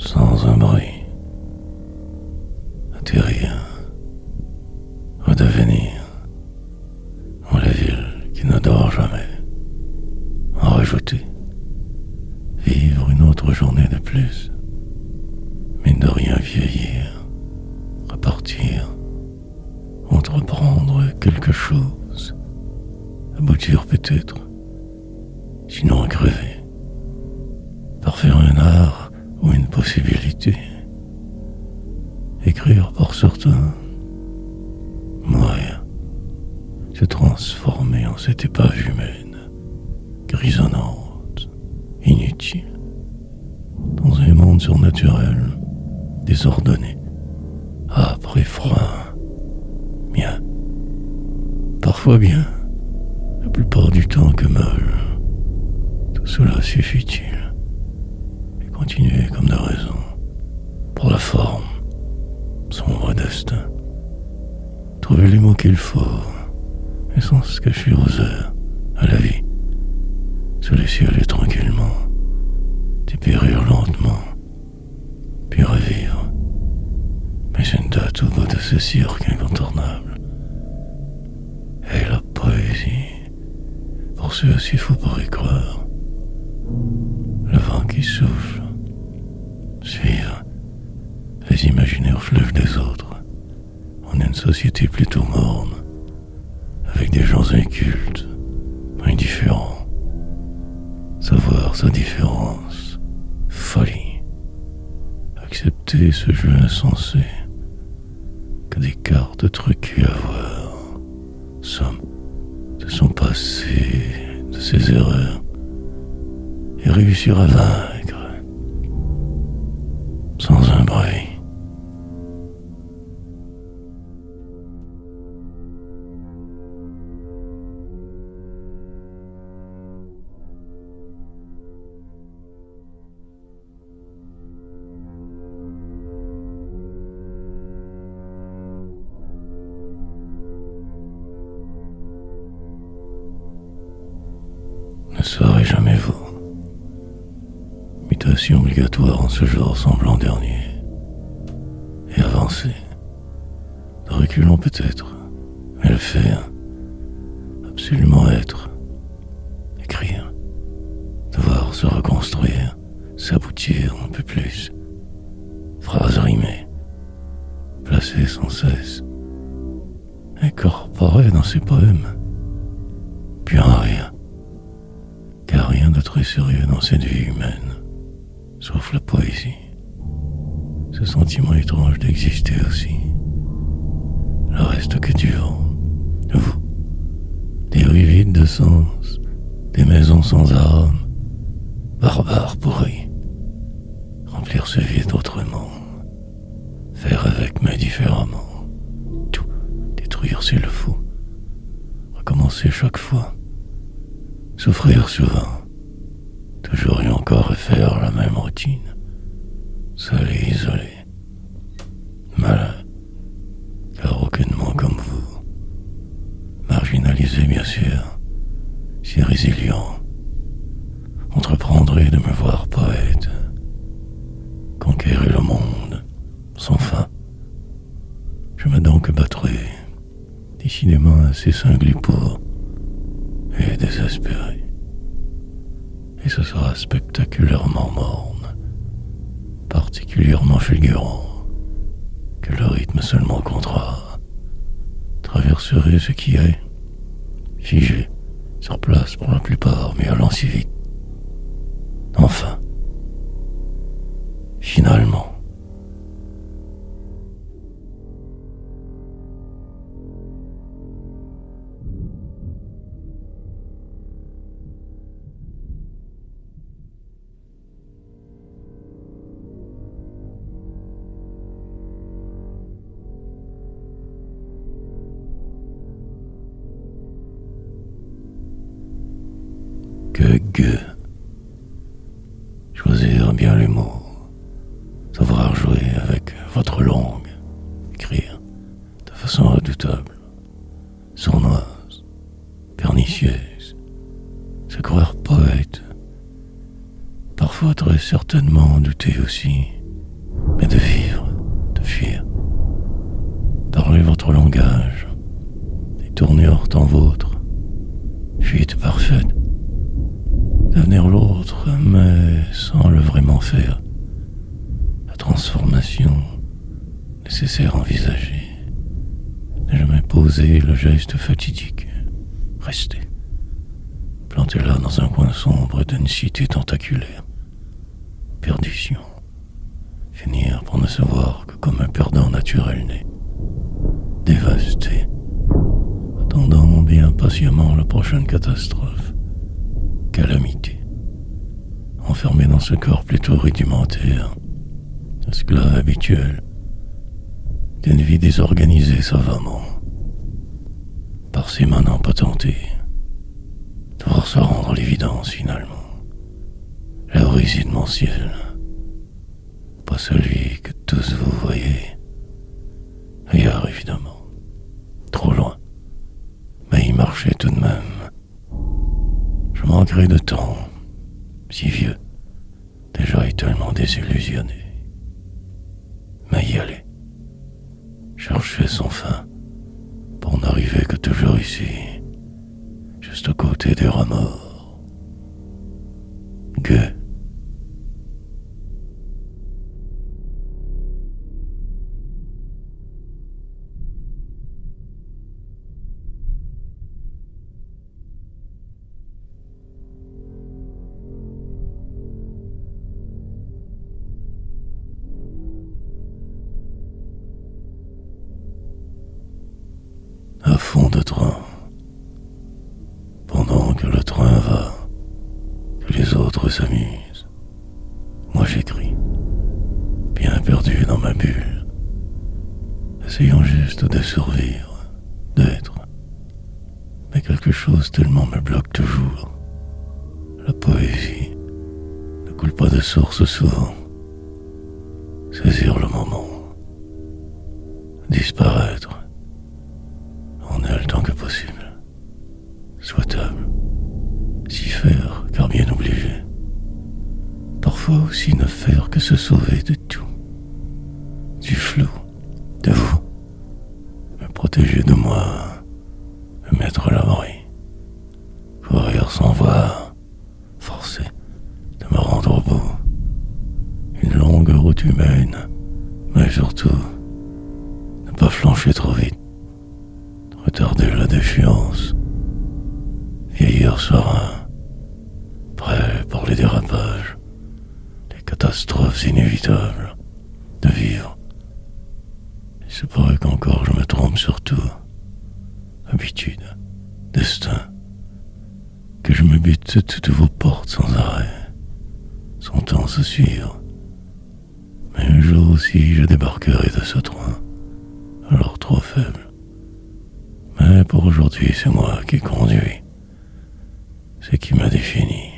Sans un bruit, atterrir, redevenir en la ville qui ne dort jamais, en rajouter, vivre une autre journée de plus, mine de rien vieillir, repartir, entreprendre quelque chose, aboutir peut-être, sinon à crever, parfaire un art ou une possibilité, écrire pour certains, mourir, se transformer en cette épave humaine, grisonnante, inutile, dans un monde surnaturel, désordonné, âpre et froid, bien, parfois bien, la plupart du temps que mal. Tout cela suffit-il? Continuer comme de raison, pour la forme, sombre destin, trouver les mots qu'il faut, et sans se cacher aux heures, à la vie, se laisser aller tranquillement, dépérir lentement, puis revivre. Mais une date au bout de ce cirque incontournable, et la poésie, pour ceux aussi fous pour y croire, le vent qui souffle, suivre les imaginaires fleuves des autres. On est une société plutôt morne, avec des gens incultes, indifférents. Savoir sa différence, folie. Accepter ce jeu insensé, que des cartes truquées à voir. Somme de son passé, de ses erreurs, et réussir à vaincre. Sans un bruit. Ne serez jamais vous. Mutation obligatoire en ce jour semblant dernier. Et avancer. De reculant peut-être, mais le faire. Absolument être. Écrire. Devoir se reconstruire, s'aboutir un peu plus. Phrases rimées. Placées sans cesse. Incorporées dans ses poèmes. Puis en rire. Car rien de très sérieux dans cette vie humaine, sauf la poésie. Ce sentiment étrange d'exister aussi. Le reste que du vent. Vous, des rues vides de sens, des maisons sans âme, barbares pourris. Remplir ce vide autrement, faire avec mais différemment. Tout détruire s'il le faut. Recommencer chaque fois. Souffrir souvent, toujours et encore refaire la même routine, seul et isolé, malin, car aucunement comme vous, marginalisé bien sûr, si résilient, entreprendrez de me voir poète, conquérir le monde sans fin. Je me donc battrai, décidément assez cinglé pour, et désespéré. Et ce sera spectaculairement morne, particulièrement fulgurant, que le rythme seulement contrat traverserait ce qui est, figé, sur place pour la plupart, mais allant si vite. Enfin, finalement, que choisir bien les mots, savoir jouer avec votre langue, écrire de façon redoutable, sournoise, pernicieuse, se croire poète, parfois très certainement douter aussi, mais de vivre, de fuir, parler votre langage, détourner hors temps vôtre, fuite parfaite, devenir l'autre, mais sans le vraiment faire. La transformation nécessaire à envisager. Ne jamais poser le geste fatidique. Rester. Planté là dans un coin sombre d'une cité tentaculaire. Perdition. Finir pour ne se voir que comme un perdant naturel né. Dévasté. Attendant bien patiemment la prochaine catastrophe. Calamité. Enfermé dans ce corps plutôt rudimentaire, esclave habituel d'une vie désorganisée savamment, parcimonement patenté, devoir se rendre à l'évidence finalement. Là où réside mon ciel, pas celui que tous vous voyez, ailleurs évidemment, trop loin, mais y marcher tout de même. Je manquerai de temps, si vieux, déjà et tellement désillusionné. Mais y aller, chercher sans fin, pour n'arriver que toujours ici, juste à côté des rats morts. Gueux. À fond de train, pendant que le train va, que les autres s'amusent, moi j'écris, bien perdu dans ma bulle, essayant juste de survivre, d'être, mais quelque chose tellement me bloque toujours. La poésie ne coule pas de source souvent. Saisir le moment, disparaître, en est le temps que possible, souhaitable, s'y faire car bien obligé. Parfois aussi ne faire que se sauver de tout, du flou, de vous, me protéger de moi, me mettre à l'abri, courir sans voir, forcer de me rendre au bout. Une longue route humaine, mais surtout, ne pas flancher trop vite. Retarder la défiance, vieillir serein, prêt pour les dérapages, les catastrophes inévitables, de vivre. Il se pourrait qu'encore je me trompe sur tout, habitude, destin, que je me bute toutes vos portes sans arrêt, son temps se suivre. Mais un jour aussi je débarquerai de ce train, alors trop faible. Mais pour aujourd'hui, c'est moi qui conduis. C'est qui m'a défini.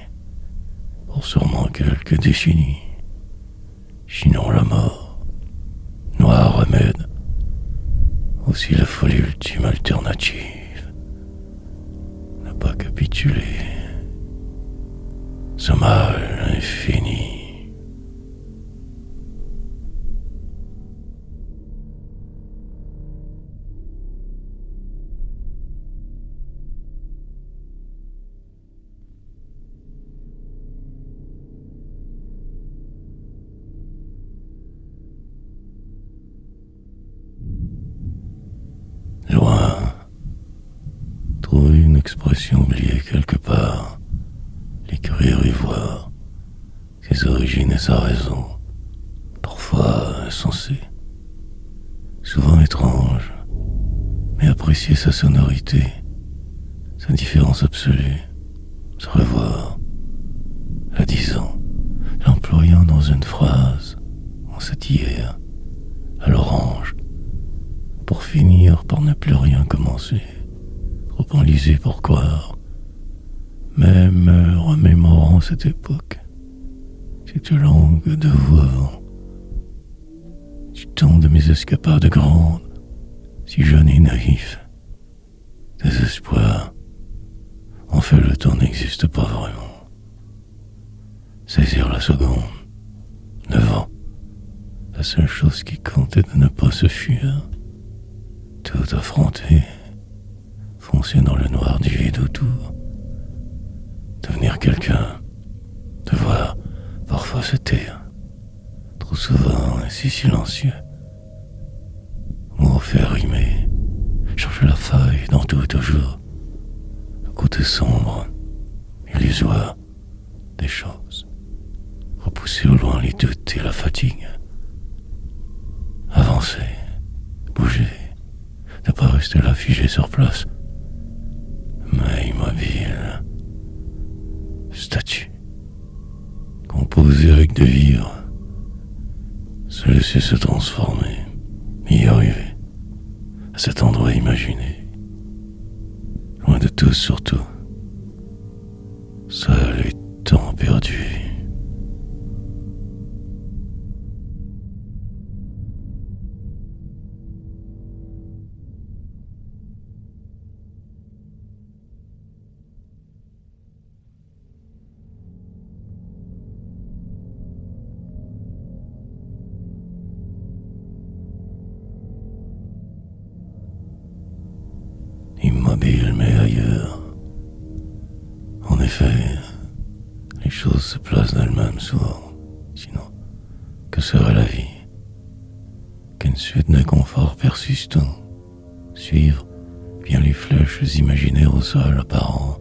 Pour sûrement quelques décennies. Sinon là, remède, aussi la folie ultime alternative. Ne pas capituler, ce mal infini. Loin, trouver une expression oubliée quelque part, l'écrire y voir, ses origines et sa raison, parfois insensée, souvent étrange, mais apprécier sa sonorité, sa différence absolue, se revoir, la disant, l'employant dans une phrase, en cet hier, à l'orange, pour finir par ne plus rien commencer, trop enlisé pour croire, même remémorant cette époque, cette langue de vous avant, du temps de mes escapades grandes, si jeune et naïf, désespoir, en fait le temps n'existe pas vraiment. Saisir la seconde, 9 ans, la seule chose qui compte est de ne pas se fuir, tout affronter, foncer dans le noir du vide autour, devenir quelqu'un, devoir parfois se taire, trop souvent ainsi silencieux, mots faire rimer, chercher la faille dans tout toujours, le côté sombre, illusoire des choses, repousser au loin les doutes et la fatigue, avancer, bouger, ne pas rester là figé sur place, mais immobile, statue, composée avec de vivre, se laisser se transformer, y arriver, à cet endroit imaginé, loin de tous surtout, seul et temps perdu. Immobile mais ailleurs. En effet, les choses se placent d'elles-mêmes souvent. Sinon, que serait la vie? Qu'une suite de conforts persistants. Suivre bien les flèches imaginaires au sol apparent.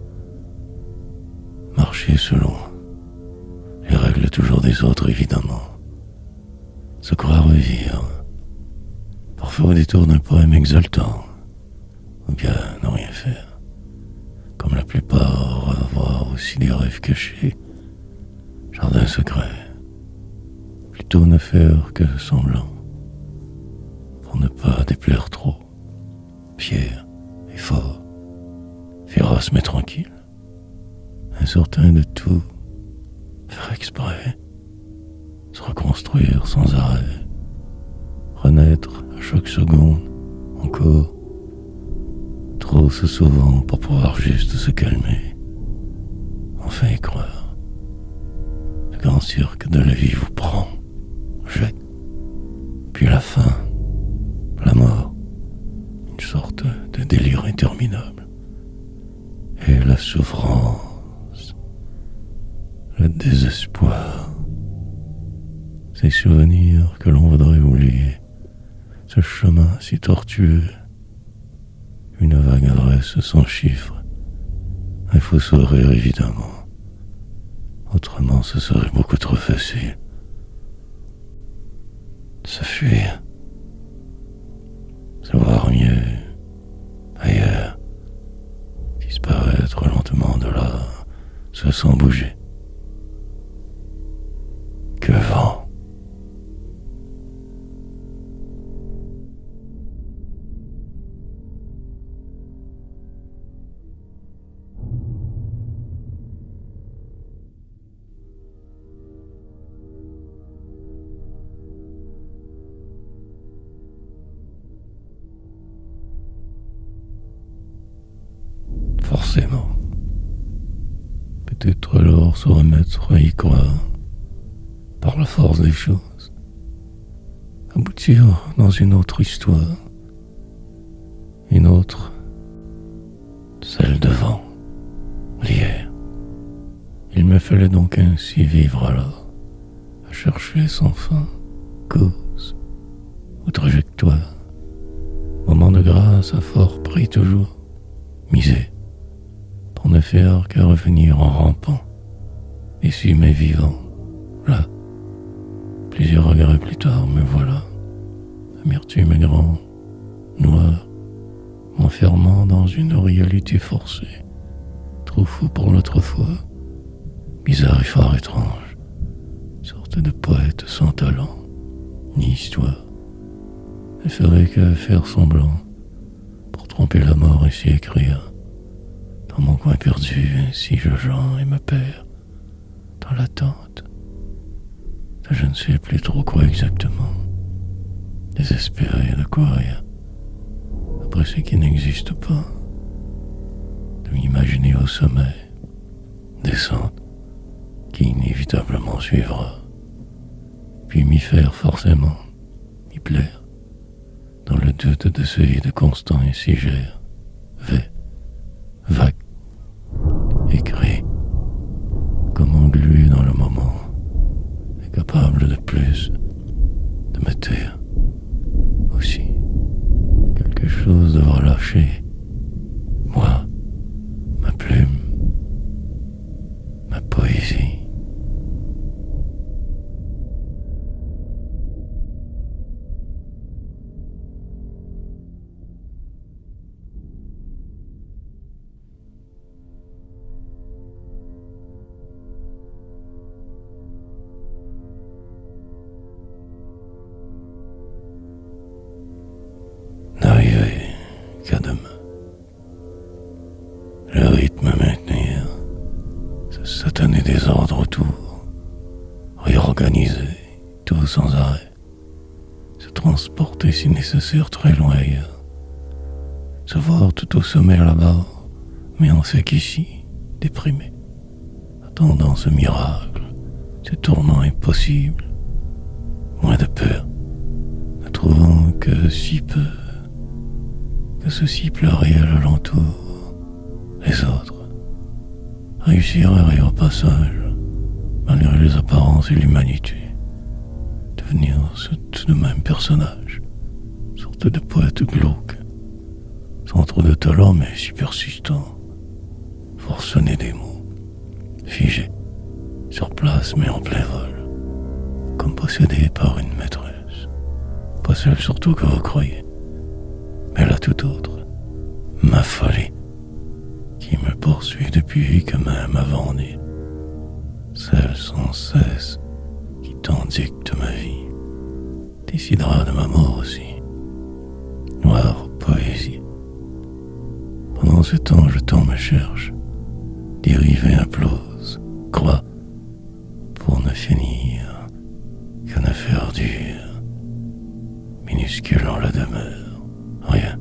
Marcher selon les règles toujours des autres évidemment. Se croire vivre. Parfois au détour d'un poème exaltant. Ou bien ne rien faire. Comme la plupart, avoir aussi des rêves cachés, jardin secret. Plutôt ne faire que semblant, pour ne pas déplaire trop. Fier et fort, féroce mais tranquille, incertain de tout, faire exprès, se reconstruire sans arrêt, renaître à chaque seconde, encore. Trop se souvent pour pouvoir juste se calmer, enfin y croire. Le grand cirque de la vie vous prend, jette, puis la fin, la mort, une sorte de délire interminable, et la souffrance, le désespoir, ces souvenirs que l'on voudrait oublier, ce chemin si tortueux. Une vague adresse sans chiffre, un faux sourire évidemment. Autrement, ce serait beaucoup trop facile. Se fuir, se voir mieux, ailleurs, disparaître lentement de là, se sent bouger. Que vent! se remettre à y croire, par la force des choses, aboutir dans une autre histoire, une autre, celle d'avant, l'hier. Il me fallait donc ainsi vivre alors, à chercher sans fin, cause ou trajectoire, moment de grâce à fort prix toujours, misé, pour ne faire que revenir en rampant, ici mais vivant, là. Plusieurs regrets plus tard, me voilà, amertume et grand, noir, m'enfermant dans une réalité forcée, trop fou pour l'autre fois, bizarre et fort étrange, sorte de poète sans talent, ni histoire, ne ferait que faire semblant, pour tromper la mort et s'y écrire, dans mon coin perdu, si je gends et me perds, dans l'attente, de je ne sais plus trop quoi exactement, désespéré de courir, après ce qui n'existe pas, de m'imaginer au sommet, descente, qui inévitablement suivra, puis m'y faire forcément, m'y plaire, dans le doute de ce vide constant et si gère, vague, écrit, comme englué dans le moment, et capable de plus, de me taire, aussi, quelque chose de relâché, moi, ma plume, ma poésie. N'arriver qu'à demain. Le rythme à maintenir, ce satané désordre autour, réorganiser tout sans arrêt, se transporter si nécessaire très loin ailleurs, se voir tout au sommet là-bas, mais on fait qu'ici, déprimé, attendant ce miracle, ce tournant impossible, moins de peur, ne trouvant que si peu, que ceci pleurait à l'alentour, les autres, réussir à rire au passage, malgré les apparences et l'humanité, devenir ce tout de même personnage, sorte de poète glauque, sans trop de talent mais si persistant, forcené des mots, figé, sur place mais en plein vol, comme possédé par une maîtresse, pas celle surtout que vous croyez, mais la tout autre, ma folie, qui me poursuit depuis que même avant né, celle sans cesse qui t'en dicte ma vie, décidera de ma mort aussi. Noire poésie. Pendant ce temps, je tends me cherche, dérive et implose, crois, pour ne finir qu'une affaire dure, minuscule en la demeure, rien.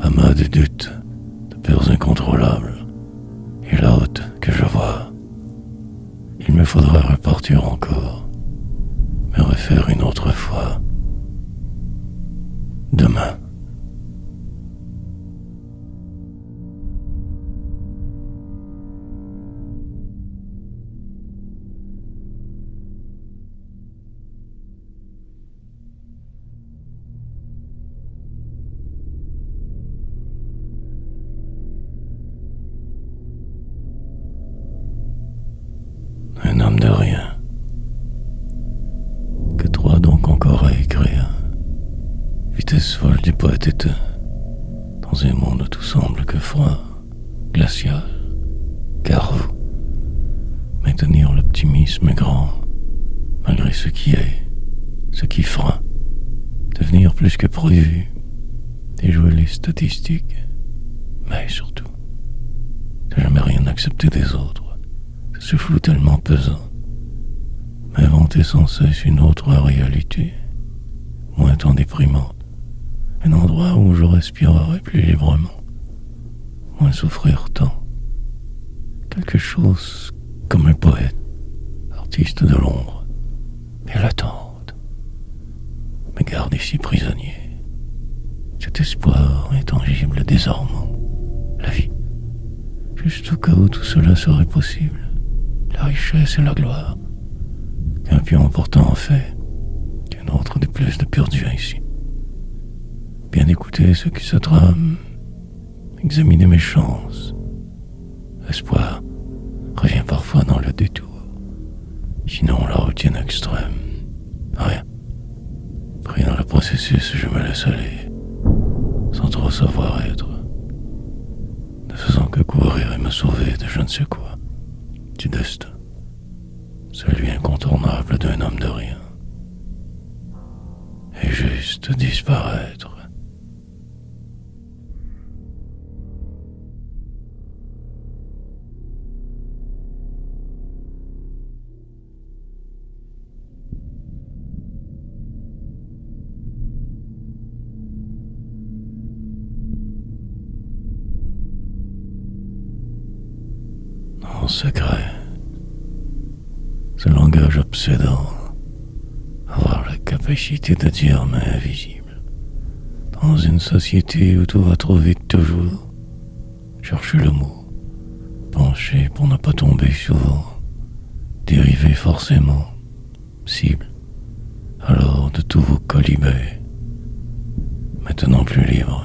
Amas de doutes, de peurs incontrôlables, et la haute que je vois. Il me faudra repartir encore, me refaire une autre fois. Demain. Un homme de rien. Que toi donc encore à écrire. Vitesse folle du poète éteint. Dans un monde où tout semble que froid, glacial. Car vous, maintenir l'optimisme grand, malgré ce qui est, ce qui fera. Devenir plus que prévu. Déjouer les statistiques. Mais surtout, ne jamais rien accepter des autres. Ce flou tellement pesant, m'inventer sans cesse une autre réalité, moins tant déprimante, un endroit où je respirerai plus librement, moins souffrir tant, quelque chose comme un poète, artiste de l'ombre, et l'attente me garde ici prisonnier. Cet espoir intangible désarmant, la vie, juste au cas où tout cela serait possible, la richesse et la gloire, qu'un pion pourtant en fait, qu'un autre déplaise de pur Dieu ici. Bien écouter ce qui se trame, examiner mes chances. L'espoir revient parfois dans le détour, sinon la routine extrême. Rien. Pris dans le processus, je me laisse aller, sans trop savoir être, ne faisant que courir et me sauver de je ne sais quoi, du destin, celui incontournable d'un homme de rien, et juste disparaître. En secret, ce langage obsédant, avoir la capacité de dire mais invisible. Dans une société où tout va trop vite toujours, chercher le mot, pencher pour ne pas tomber souvent, dériver forcément, cible, alors de tous vos colibets, maintenant plus libre,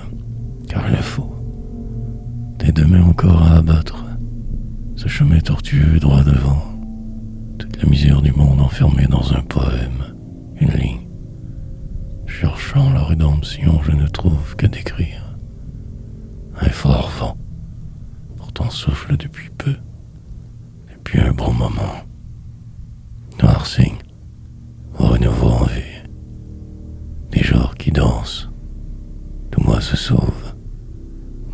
car il le faut, des deux mains encore à abattre, ce chemin tortueux droit devant, toute la misère du monde enfermée dans un poème, une ligne. Cherchant la rédemption, je ne trouve qu'à décrire. Un fort vent, pourtant souffle depuis peu, depuis un bon moment. Noir signe, renouveau en vie. Des jours qui dansent, tout moi se sauve.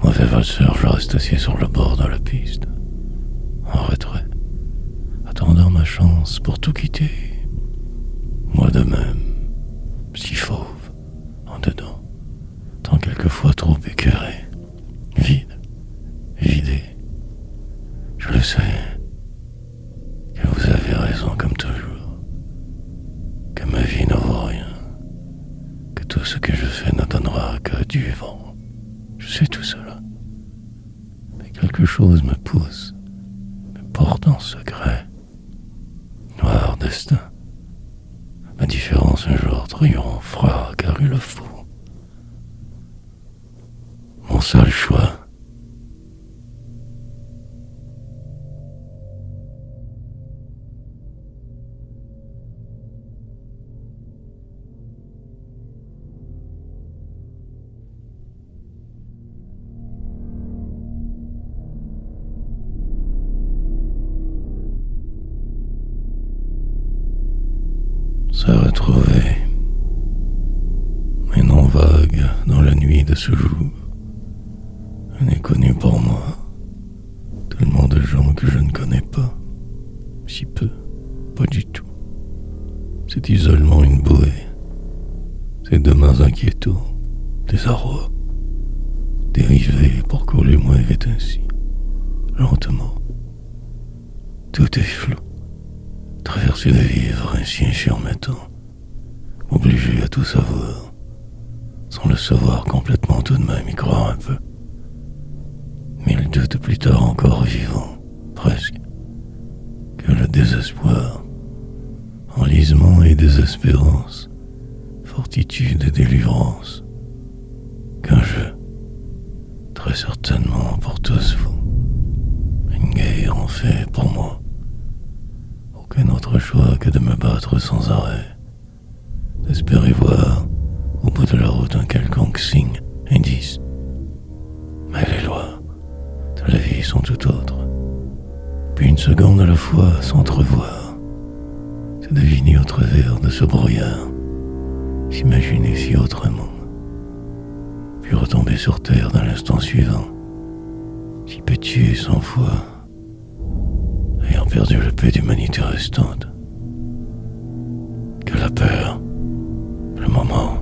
Mauvais valseur, je reste assis sur le bord de la piste, en retrait, attendant ma chance pour tout quitter. Moi de même, si fauve, en dedans, tant quelquefois trop écœuré, vide, vidé. Je le sais, que vous avez raison comme toujours, que ma vie ne vaut rien, que tout ce que je fais ne donnera que du vent. Je sais tout cela, mais quelque chose me pousse, porte en secret. Noir destin. Ma différence un jour triomphera car il le faut. Mon seul choix. Se retrouver, un nom vague dans la nuit de ce jour, un inconnu pour moi, tellement de gens que je ne connais pas, si peu, pas du tout. Cet isolement une bouée, ces demains inquiétants, des arrois, dérivés pour couler moins vite ainsi, lentement. Tout est flou. Traverser de vivre ainsi insurmettant, obligé à tout savoir, sans le savoir complètement tout de même, y croire un peu. 1000 doutes plus tard encore vivant, presque, que le désespoir, enlisement et désespérance, fortitude et délivrance, qu'un jeu, très certainement pour tous vous, une guerre en fait pour moi. Aucun autre choix que de me battre sans arrêt, d'espérer voir au bout de la route un quelconque signe, indice. Mais les lois de la vie sont tout autres. Puis une seconde à la fois s'entrevoir, se deviner au travers de ce brouillard, s'imaginer si autrement, puis retomber sur terre dans l'instant suivant, si petit et sans foi, ayant perdu le peu d'humanité restante, que la peur, le moment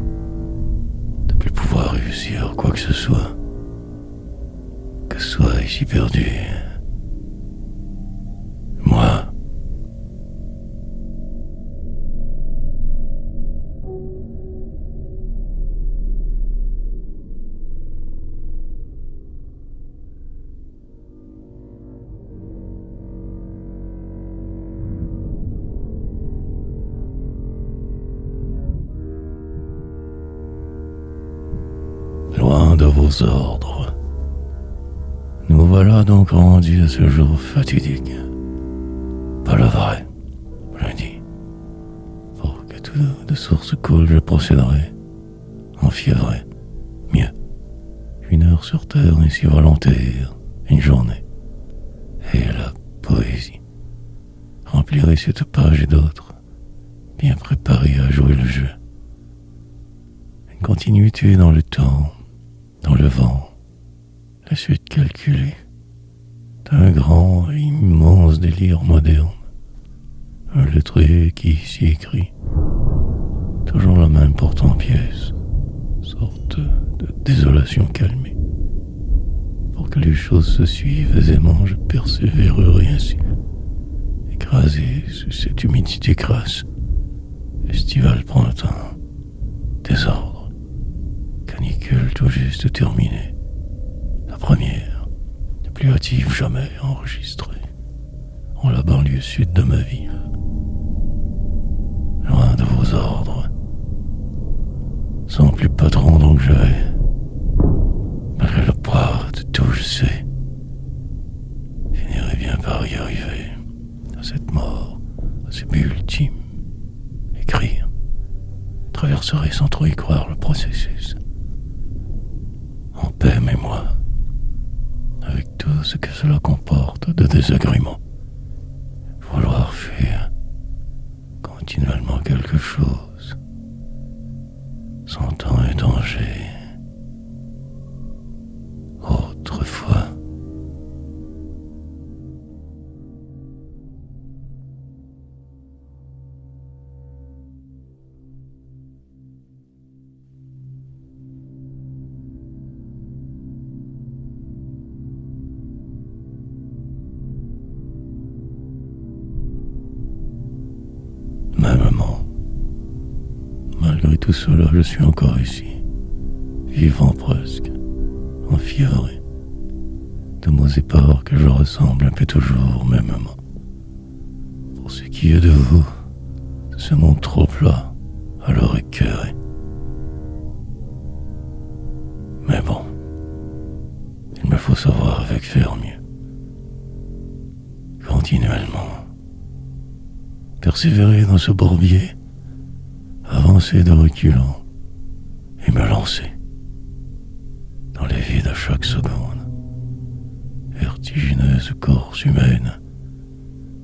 de plus pouvoir réussir quoi que ce soit, que soit ici perdu. Moi, loin de vos ordres. Nous voilà donc rendus à ce jour fatidique. Pas le vrai, lundi. Pour que tout de source coule, je procéderai, enfiévré, mieux. 1 heure sur terre, et si volontaire, une journée. Et la poésie. Remplirai cette page et d'autres, bien préparées à jouer le jeu. Une continuité dans le temps, dans le vent, la suite calculée d'un grand et immense délire moderne. Un lettré qui s'y écrit, toujours la même portant pièce, sorte de désolation calmée. Pour que les choses se suivent aisément, je persévérerai ainsi, écrasé sous cette humidité crasse. Estival printemps, désordre, canicule tout juste terminée. La première, la plus hâtive jamais enregistrée, en la banlieue sud de ma ville. Loin de vos ordres, sans plus patron donc je vais, malgré le poids de tout je sais, finirai bien par y arriver, à cette mort, à ce but ultime, écrire, traverserai sans trop y croire le processus, en paix mais moi, avec tout ce que cela comporte de désagréments, vouloir fuir continuellement quelque chose, sans temps et danger. Autrefois, mêmement, malgré tout cela, je suis encore ici, vivant presque, enfiévré de mots épars que je ressemble un peu toujours mêmement. Pour ce qui est de vous, ce monde trop plat, alors écœuré. Mais bon, il me faut savoir avec faire mieux. Continuellement, persévérer dans ce bourbier, avancer de reculant et me lancer dans les vides à chaque seconde. Vertigineuse course humaine,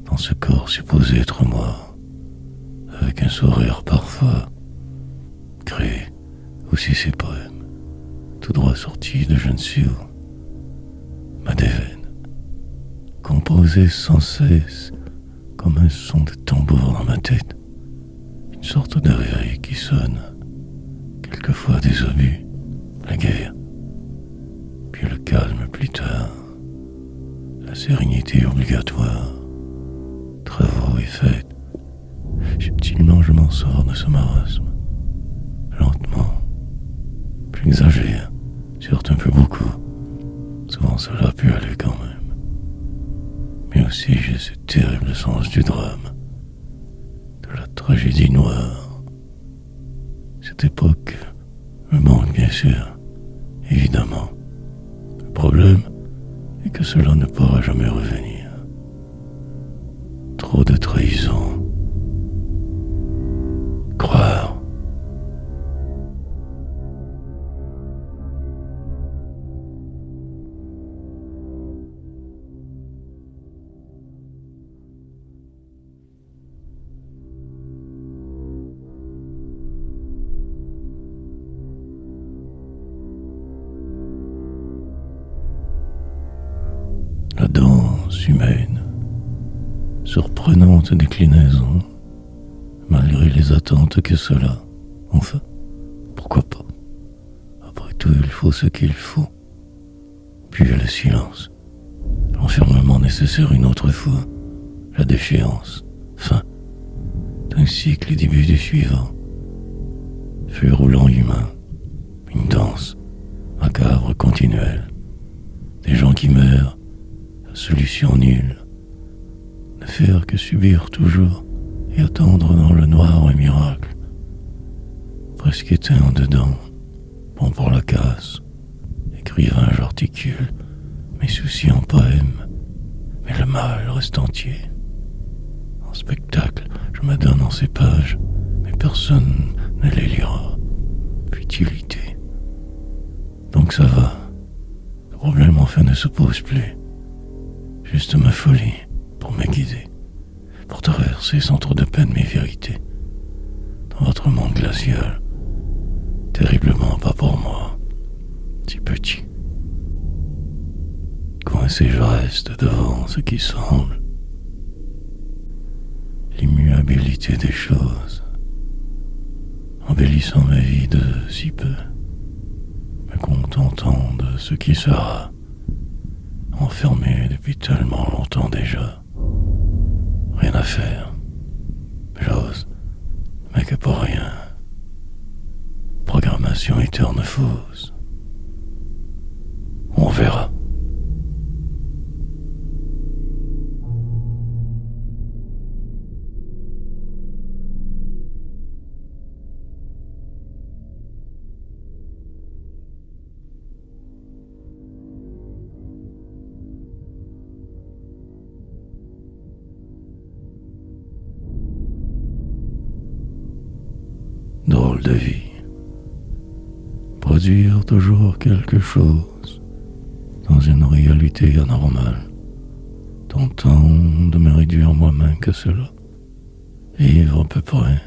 dans ce corps supposé être moi, avec un sourire parfois, créé aussi ces poèmes, tout droit sortis de je ne sais où, ma déveine, composée sans cesse comme un son de tambour dans ma tête, une sorte de réveil qui sonne, quelquefois des obus, la guerre, puis le calme plus tard, la sérénité obligatoire, travaux et fêtes. Subtilement je m'en sors de ce marasme, lentement, j'exagère, certes un peu beaucoup, souvent cela a pu aller quand même, mais aussi j'ai ce terrible sens du drame, de la tragédie noire. Cette époque me manque bien sûr, évidemment. Le problème est que cela ne pourra jamais revenir. Trop de trahison. Croire. La danse humaine, surprenante déclinaison, malgré les attentes que cela, enfin, pourquoi pas. Après tout, il faut ce qu'il faut. Puis le silence, l'enfermement nécessaire une autre fois, la déchéance, fin, d'un cycle et début du suivant. Feu roulant humain, une danse, macabre continuelle, des gens qui meurent, la solution nulle, ne faire que subir toujours et attendre dans le noir un miracle, presque éteint en dedans, bon pour la casse, écrivain, j'articule mes soucis en poème, mais le mal reste entier. En spectacle, je me donne en ces pages, mais personne ne les lira. Futilité. Donc ça va. Le problème enfin ne se pose plus. Juste ma folie pour me guider, pour traverser sans trop de peine mes vérités. Dans votre monde glacial, terriblement pas pour moi, si petit. Coincé je reste devant ce qui semble l'immuabilité des choses, embellissant ma vie de si peu, me contentant de ce qui sera, enfermé depuis tellement longtemps déjà. Rien à faire, j'ose, mais que pour rien. Programmation éterne fausse. On verra. Drôle de vie. Produire toujours quelque chose dans une réalité anormale, tentant de me réduire moi-même qu'à cela. Vivre à peu près,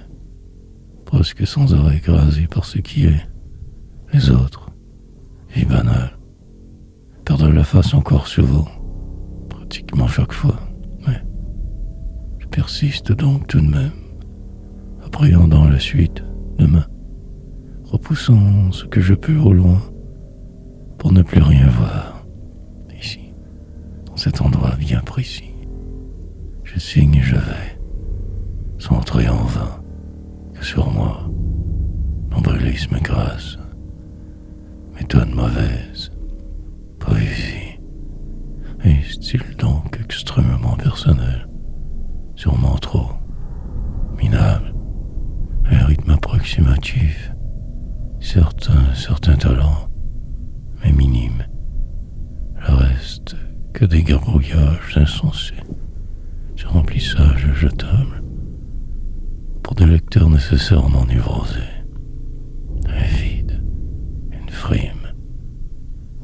presque sans arrêt écrasé par ce qui est, les autres, vie banale. Perdre la face encore souvent, pratiquement chaque fois, mais je persiste donc tout de même, appréhendant la suite demain, repoussant ce que je peux au loin pour ne plus rien voir ici, dans cet endroit bien précis. Je signe et je vais, centré en vain que sur moi, l'ombrilisme grâce, méthode mauvaise, poésie, et style donc extrêmement personnel, sûrement trop minable. Un rythme approximatif, certains talents, mais minimes. Le reste que des garbouillages insensés, ce remplissage jetable, pour des lecteurs nécessairement névrosés. Un vide, une frime,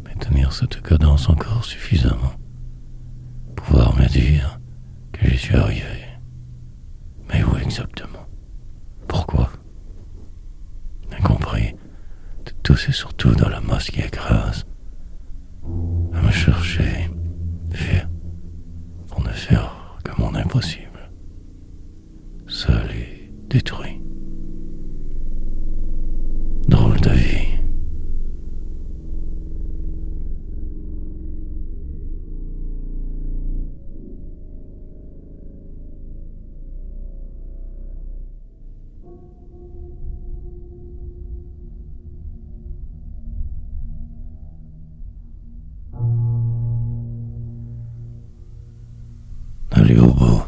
mais tenir cette cadence encore suffisamment, pouvoir me dire que j'y suis arrivé. Mais où exactement? Pourquoi? Incompris de tous et surtout dans la masse qui écrase, à me chercher, fier, pour ne faire que mon impossible, seul et détruit. Drôle de vie. Aller au bout,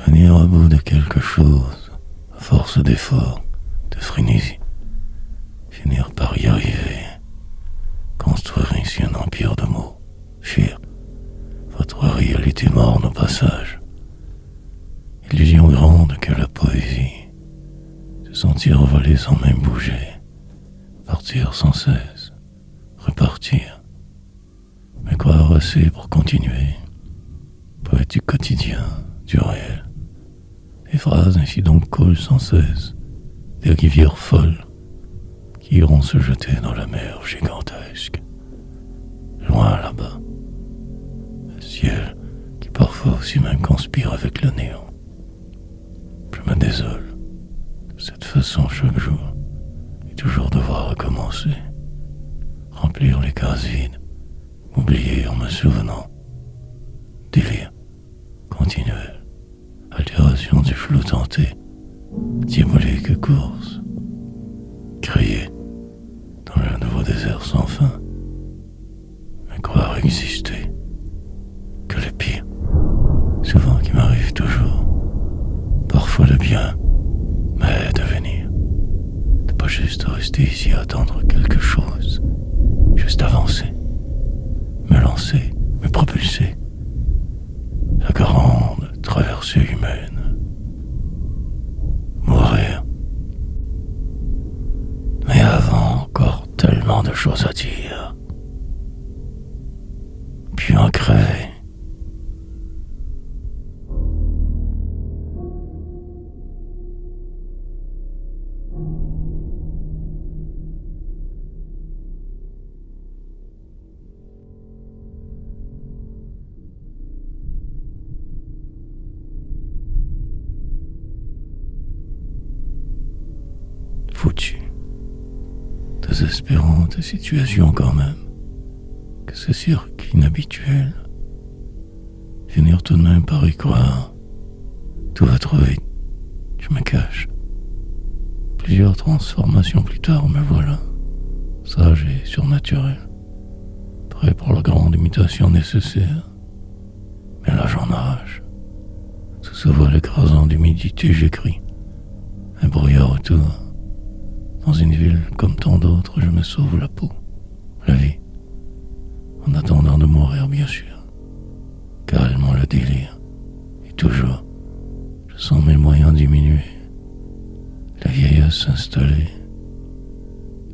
venir à bout de quelque chose, à force d'efforts, de frénésie, finir par y arriver, construire ainsi un empire de mots, fuir votre réalité morne au passage, illusion grande que la poésie, se sentir voler sans même bouger, partir sans cesse, repartir, mais croire assez pour continuer. Poète du quotidien, du réel. Les phrases ainsi donc coulent sans cesse, des rivières folles qui iront se jeter dans la mer gigantesque. Loin là-bas, le ciel qui parfois aussi même conspire avec le néant. Je me désole de cette façon chaque jour et toujours devoir recommencer, remplir les cases vides, m'oublier en me souvenant. Délire continuel, altération du flot tenté, diabolique course, crier dans le nouveau désert sans fin, mais croire exister, que le pire, souvent qui m'arrive toujours, parfois le bien, mais de venir, de pas juste rester ici à attendre quelque chose, juste avancer, me lancer, me propulser. La grande traversée humaine. Mourir. Mais avant, encore tellement de choses à dire. Puis en crever. Foutu. Désespérante situation quand même. Que ce cirque inhabituel. Finir tout de même par y croire. Tout va trop vite. Je me cache. Plusieurs transformations plus tard, me voilà. Sage et surnaturel. Prêt pour la grande imitation nécessaire. Mais là j'en arrache. Sous ce voile écrasant d'humidité, j'écris. Un brouillard autour. Dans une ville comme tant d'autres, je me sauve la peau, la vie, en attendant de mourir bien sûr. Calmement le délire, et toujours, je sens mes moyens diminuer, la vieillesse s'installer,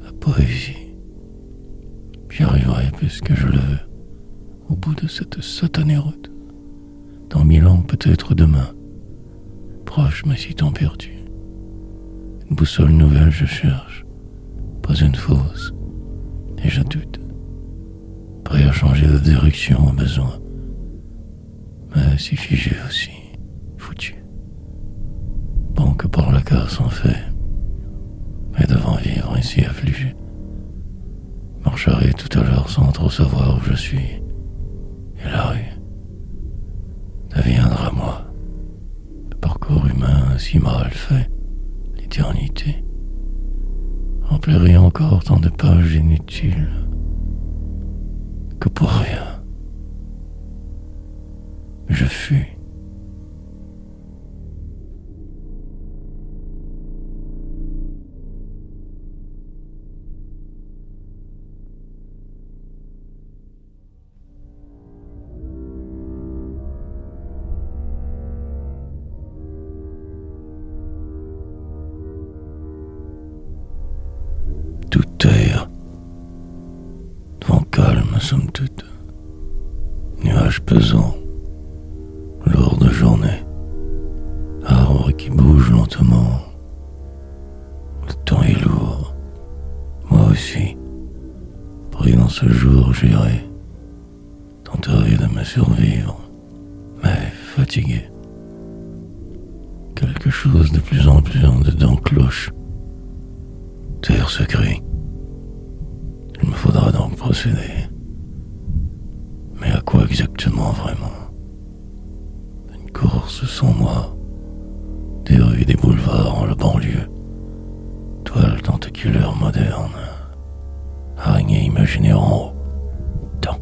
la poésie. J'y arriverai puisque je le veux, au bout de cette satanée route, dans 1000 ans peut-être demain, proche mais si tant perdu. Une boussole nouvelle je cherche, pas une fausse, et je doute, prêt à changer de direction au besoin, mais si figé aussi, foutu. Bon que par la casse en fait, mais devant vivre ainsi affligé, marcherai tout à l'heure sans trop savoir où je suis, et la rue deviendra moi. Le parcours humain si mal fait, l'éternité remplirait encore tant de pages inutiles que pour rien. Je fuis. Tout terre, vent calme somme toute, nuages pesants, lourde journée, arbres qui bougent lentement, le temps est lourd, moi aussi, pris dans ce jour j'irai, tenter de me survivre, mais fatigué, quelque chose de plus en plus en dedans cloche. Terre se crie. Il me faudra donc procéder. Mais à quoi exactement vraiment? Une course sans moi. Des rues, des boulevards en la banlieue. Toile tentaculaire moderne. Araignée imaginaire en haut. Tant.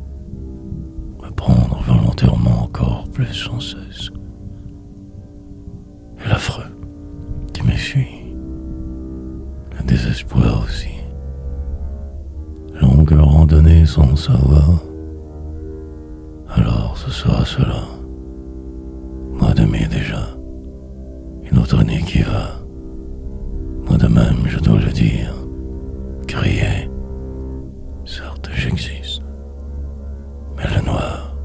Me prendre volontairement encore plus sans cesse. Et l'affreux qui me suit. Le désespoir aussi. Longue randonnée sans savoir. Alors ce sera cela. Mois de mai déjà. Une autre année qui va. Moi de même, je dois le dire. Crier. Certes, j'existe. Mais le noir.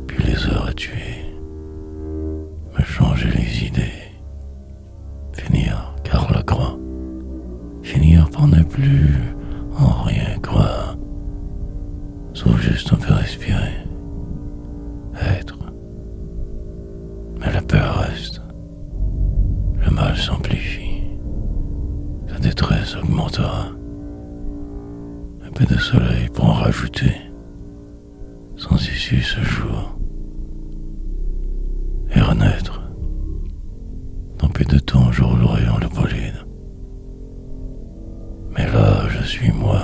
Puis les heures à tuer. Me changer les idées. Finir, car la croix. Finir par ne plus en rien croire, sauf juste un peu respirer, être. Mais la peur reste, le mal s'amplifie, la détresse augmentera, un peu de soleil pour en rajouter, sans issue ce jour, et renaître. Dans peu de temps je roulerai en le bolide. Mais là, je suis moi.